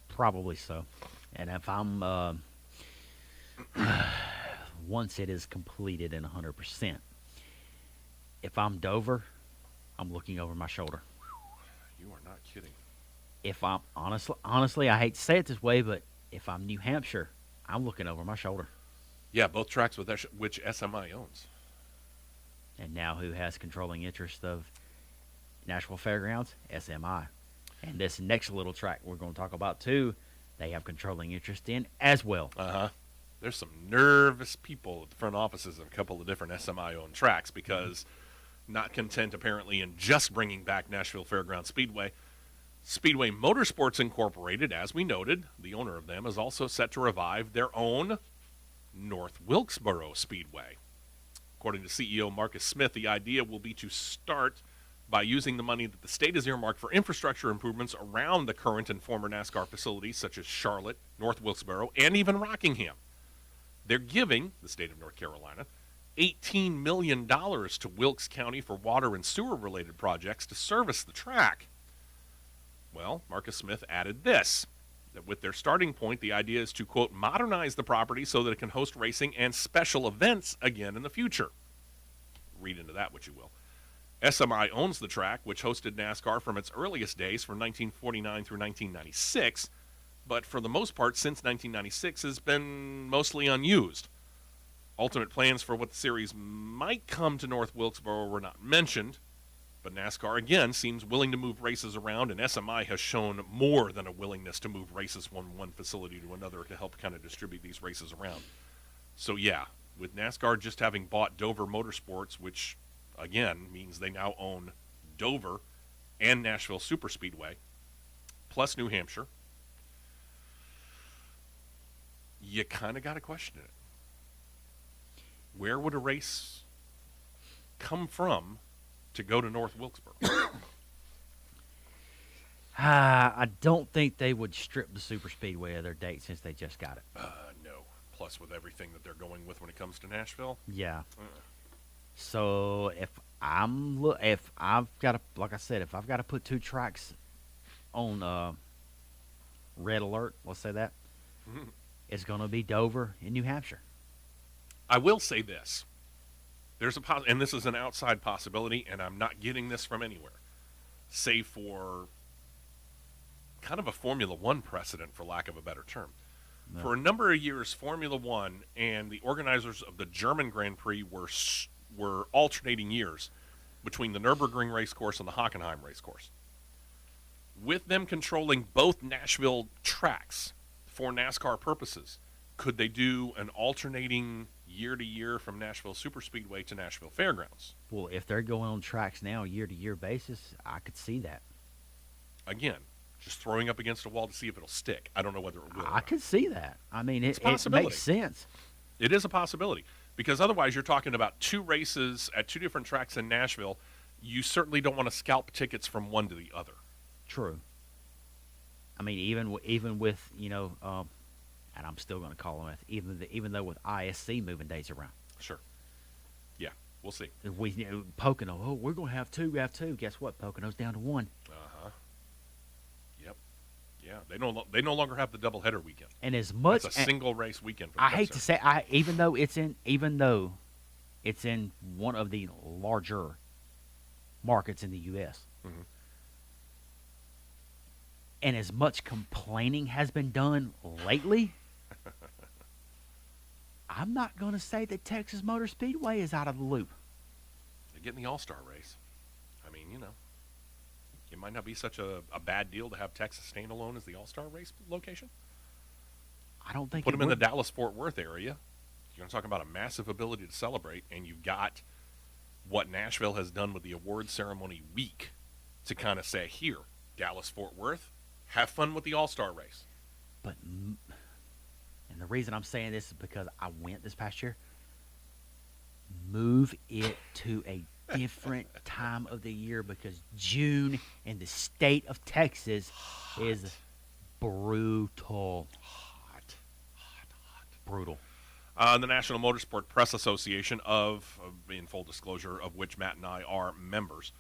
Probably so. And if I'm once it is completed in 100%, if I'm Dover, I'm looking over my shoulder. You are not kidding. If I'm honestly, I hate to say it this way, but if I'm New Hampshire, I'm looking over my shoulder. Yeah, both tracks with which SMI owns. And now who has controlling interest of Nashville Fairgrounds? SMI. And this next little track we're going to talk about too, they have controlling interest in as well. There's some nervous people at the front offices of a couple of different SMI-owned tracks because not content apparently in just bringing back Nashville Fairgrounds Speedway, Speedway Motorsports Incorporated, as we noted, the owner of them, is also set to revive their own North Wilkesboro Speedway. According to CEO Marcus Smith, the idea will be to start by using the money that the state has earmarked for infrastructure improvements around the current and former NASCAR facilities such as Charlotte, North Wilkesboro, and even Rockingham. They're giving, the state of North Carolina, $18 million to Wilkes County for water and sewer-related projects to service the track. Well, Marcus Smith added this, that with their starting point, the idea is to, quote, modernize the property so that it can host racing and special events again in the future. Read into that what you will. SMI owns the track, which hosted NASCAR from its earliest days from 1949 through 1996. but for the most part, since 1996, has been mostly unused. Ultimate plans for what the series might come to North Wilkesboro were not mentioned, but NASCAR, again, seems willing to move races around, and SMI has shown more than a willingness to move races from one facility to another to help kind of distribute these races around. So, yeah, with NASCAR just having bought Row Motorsports, which, again, means they now own Dover and Nashville Superspeedway, plus New Hampshire, you kind of got to question it. Where would a race come from to go to North Wilkesboro? I don't think they would strip the Superspeedway of their date since they just got it. No. Plus, with everything that they're going with when it comes to Nashville. Yeah. So if I've got to, like I said, if I've got to put 2 tracks on red alert, let's say that, it's going to be Dover and New Hampshire. I will say this. There's and this is an outside possibility, and I'm not getting this from anywhere, save for kind of a Formula One precedent, for lack of a better term. No. For a number of years, Formula One and the organizers of the German Grand Prix were alternating years between the Nürburgring racecourse and the Hockenheim racecourse. With them controlling both Nashville tracks for NASCAR purposes, could they do an alternating year to year from Nashville Superspeedway to Nashville Fairgrounds? Well, if they're going on tracks now year to year basis, I could see that. Again, just throwing up against a wall to see if it'll stick. I don't know whether it will. I could see that. I mean, it makes sense. It is a possibility, because otherwise you're talking about 2 races at 2 different tracks in Nashville. You certainly don't want to scalp tickets from one to the other. True. I mean, even with, and I'm still going to call them it, even though with ISC moving dates around. Sure. Yeah, we'll see. Pocono, we're going to have 2. We have 2. Guess what? Pocono's down to 1. Yep. Yeah, they no longer have the doubleheader weekend. And as much it's a single race weekend. For the I hate to say, even though it's in one of the larger markets in the U.S. Mm-hmm. And as much complaining has been done lately, I'm not going to say that Texas Motor Speedway is out of the loop. They're getting the All-Star race. I mean, it might not be such a bad deal to have Texas standalone as the All-Star race location. I don't think Put them in the Dallas-Fort Worth area. You're going to talk about a massive ability to celebrate, and you've got what Nashville has done with the award ceremony week to kind of say, here, Dallas-Fort Worth, have fun with the All-Star race. But, and the reason I'm saying this is because I went this past year. Move it to a different time of the year, because June in the state of Texas is brutal. Hot. Brutal. The National Motorsport Press Association, in full disclosure, of which Matt and I are members,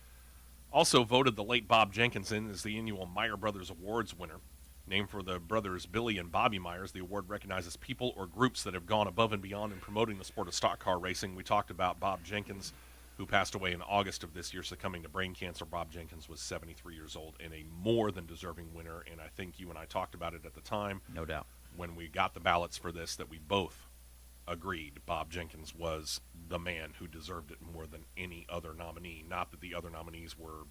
also voted the late Bob Jenkinson as the annual Meyer Brothers Awards winner. Named for the brothers Billy and Bobby Myers, the award recognizes people or groups that have gone above and beyond in promoting the sport of stock car racing. We talked about Bob Jenkins, who passed away in August of this year, succumbing to brain cancer. Bob Jenkins was 73 years old and a more than deserving winner, and I think you and I talked about it at the time. No doubt. When we got the ballots for this, that we both agreed Bob Jenkins was the man who deserved it more than any other nominee. Not that the other nominees were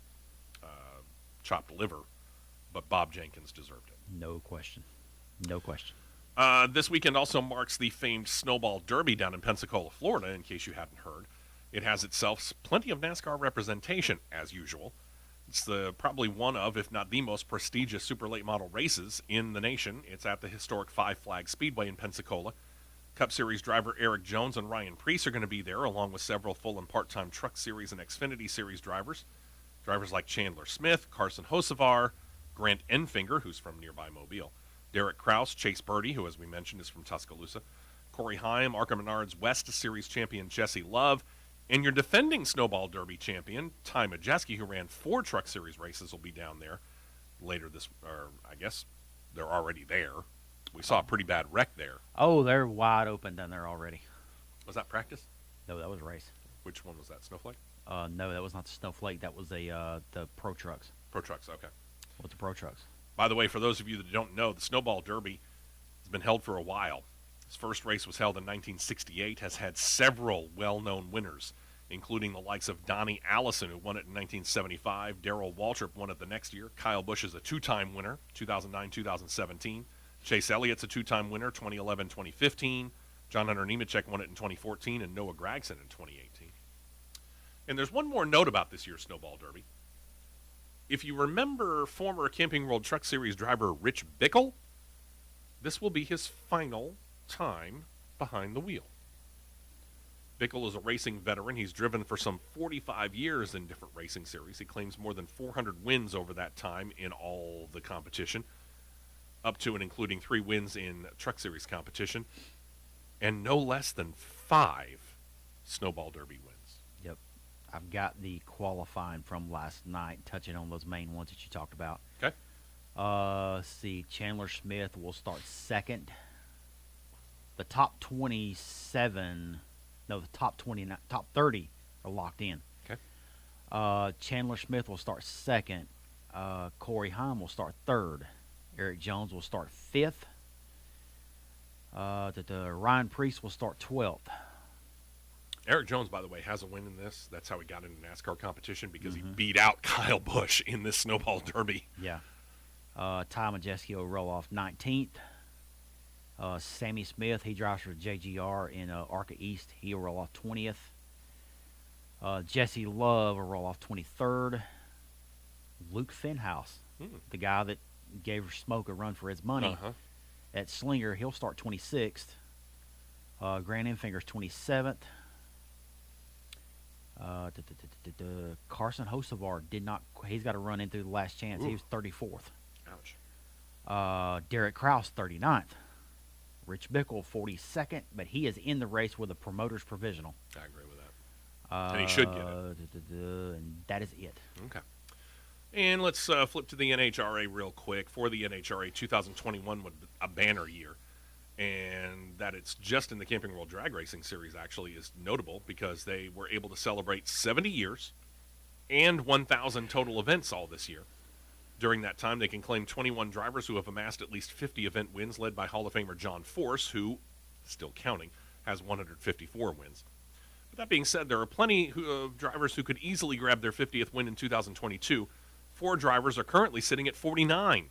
chopped liver, but Bob Jenkins deserved it. No question. No question. This weekend also marks the famed Snowball Derby down in Pensacola, Florida, in case you hadn't heard. It has itself plenty of NASCAR representation, as usual. It's probably one of, if not the most prestigious super late model races in the nation. It's at the historic Five Flag Speedway in Pensacola. Cup Series driver Eric Jones and Ryan Preece are going to be there, along with several full and part-time Truck Series and Xfinity Series drivers. Drivers like Chandler Smith, Carson Hocevar, Grant Enfinger, who's from nearby Mobile, Derek Kraus, Chase Birdie, who, as we mentioned, is from Tuscaloosa, Corey Haim, Arca Menards West Series champion Jesse Love, and your defending Snowball Derby champion, Ty Majeski, who ran 4 Truck Series races, will be down there later this, or I guess they're already there. We saw a pretty bad wreck there. Oh, they're wide open down there already. Was that practice? No, that was a race. Which one was that, Snowflake? No, that was not the Snowflake. That was the Pro Trucks. Pro Trucks, okay. What's the Pro Trucks? By the way, for those of you that don't know, the Snowball Derby has been held for a while. Its first race was held in 1968, has had several well-known winners, including the likes of Donnie Allison, who won it in 1975. Darrell Waltrip won it the next year. Kyle Busch is a two-time winner, 2009, 2017. Chase Elliott's a two-time winner, 2011, 2015. John Hunter Nemechek won it in 2014, and Noah Gragson in 2018. And there's one more note about this year's Snowball Derby. If you remember former Camping World Truck Series driver Rich Bickle, this will be his final time behind the wheel. Bickle is a racing veteran. He's driven for some 45 years in different racing series. He claims more than 400 wins over that time in all the competition, up to and including 3 wins in Truck Series competition, and no less than 5 Snowball Derby wins. Yep. I've got the qualifying from last night, touching on those main ones that you talked about. Okay. Let's see. Chandler Smith will start second. The top 27, no, the top 29, top 30 are locked in. Okay. Chandler Smith will start second. Corey Heim will start third. Eric Jones will start fifth. Ryan Preece will start 12th. Eric Jones, by the way, has a win in this. That's how he got into NASCAR competition, because he beat out Kyle Busch in this Snowball Derby. Yeah. Ty Majeski will roll off 19th. Sammy Smith, he drives for JGR in Arca East. He'll roll off 20th. Jesse Love will roll off 23rd. Luke Fenhouse, the guy that gave Smoke a run for his money at Slinger, he'll start 26th. Grant Enfinger's 27th. Carson Hocevar he's got to run in through the last chance. He was 34th. Ouch. Derek Kraus, 39th. Rich Bickle, 42nd, but he is in the race with a promoter's provisional. I agree with that. And he should get it. And that is it. Okay. And let's flip to the NHRA real quick. For the NHRA, 2021 was a banner year. And that it's just in the Camping World Drag Racing Series actually is notable, because they were able to celebrate 70 years and 1,000 total events all this year. During that time, they can claim 21 drivers who have amassed at least 50 event wins, led by Hall of Famer John Force, who, still counting, has 154 wins. But that being said, there are plenty of drivers who could easily grab their 50th win in 2022. 4 drivers are currently sitting at 49.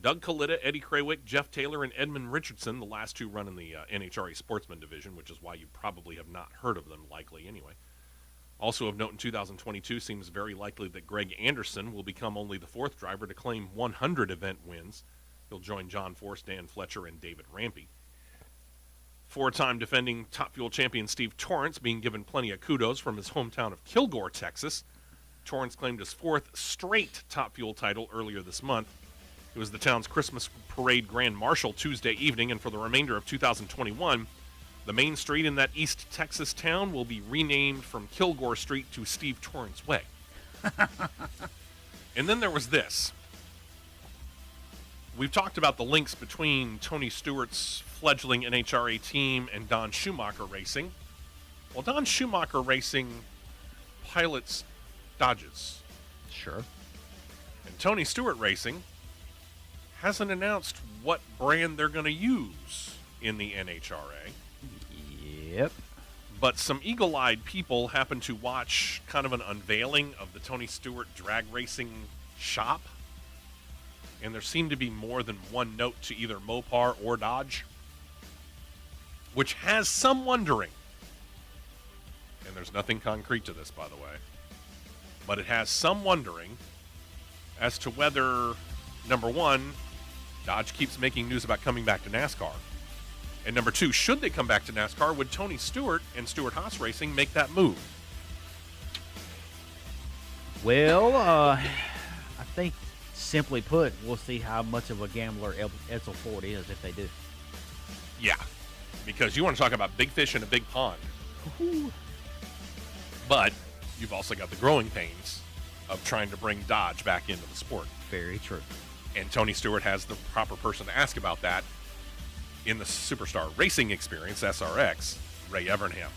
Doug Kalitta, Eddie Krawick, Jeff Taylor, and Edmund Richardson. The last 2 run in the NHRA Sportsman Division, which is why you probably have not heard of them, likely anyway. Also of note, in 2022, seems very likely that Greg Anderson will become only the 4th driver to claim 100 event wins. He'll join John Force, Dan Fletcher, and David Rampey. 4-time defending Top Fuel champion Steve Torrence being given plenty of kudos from his hometown of Kilgore, Texas. Torrence claimed his 4th straight Top Fuel title earlier this month. It was the town's Christmas Parade Grand Marshal Tuesday evening, and for the remainder of 2021, the main street in that East Texas town will be renamed from Kilgore Street to Steve Torrence Way. And then there was this. We've talked about the links between Tony Stewart's fledgling NHRA team and Don Schumacher Racing. Well, Don Schumacher Racing pilots Dodges. Sure. And Tony Stewart Racing hasn't announced what brand they're going to use in the NHRA. Yep. But some eagle-eyed people happened to watch kind of an unveiling of the Tony Stewart drag racing shop. And there seemed to be more than one note to either Mopar or Dodge, which has some wondering. And there's nothing concrete to this, by the way. But it has some wondering as to whether, number one, Dodge keeps making news about coming back to NASCAR. And number 2, should they come back to NASCAR, would Tony Stewart and Stewart Haas Racing make that move? Well, I think, simply put, we'll see how much of a gambler Edsel Ford is if they do. Yeah, because you want to talk about big fish in a big pond. But you've also got the growing pains of trying to bring Dodge back into the sport. Very true. And Tony Stewart has the proper person to ask about that in the Superstar Racing Experience, SRX, Ray Evernham.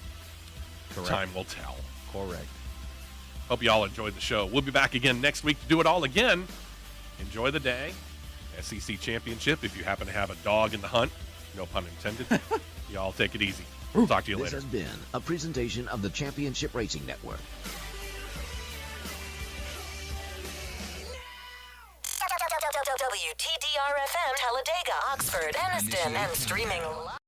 Correct. Time will tell. Correct. Hope you all enjoyed the show. We'll be back again next week to do it all again. Enjoy the day. SEC Championship. If you happen to have a dog in the hunt, no pun intended, y'all take it easy. Talk to you This later. has been a presentation of the Championship Racing Network. WTDR-FM, Talladega, Oxford, Anniston, and streaming live.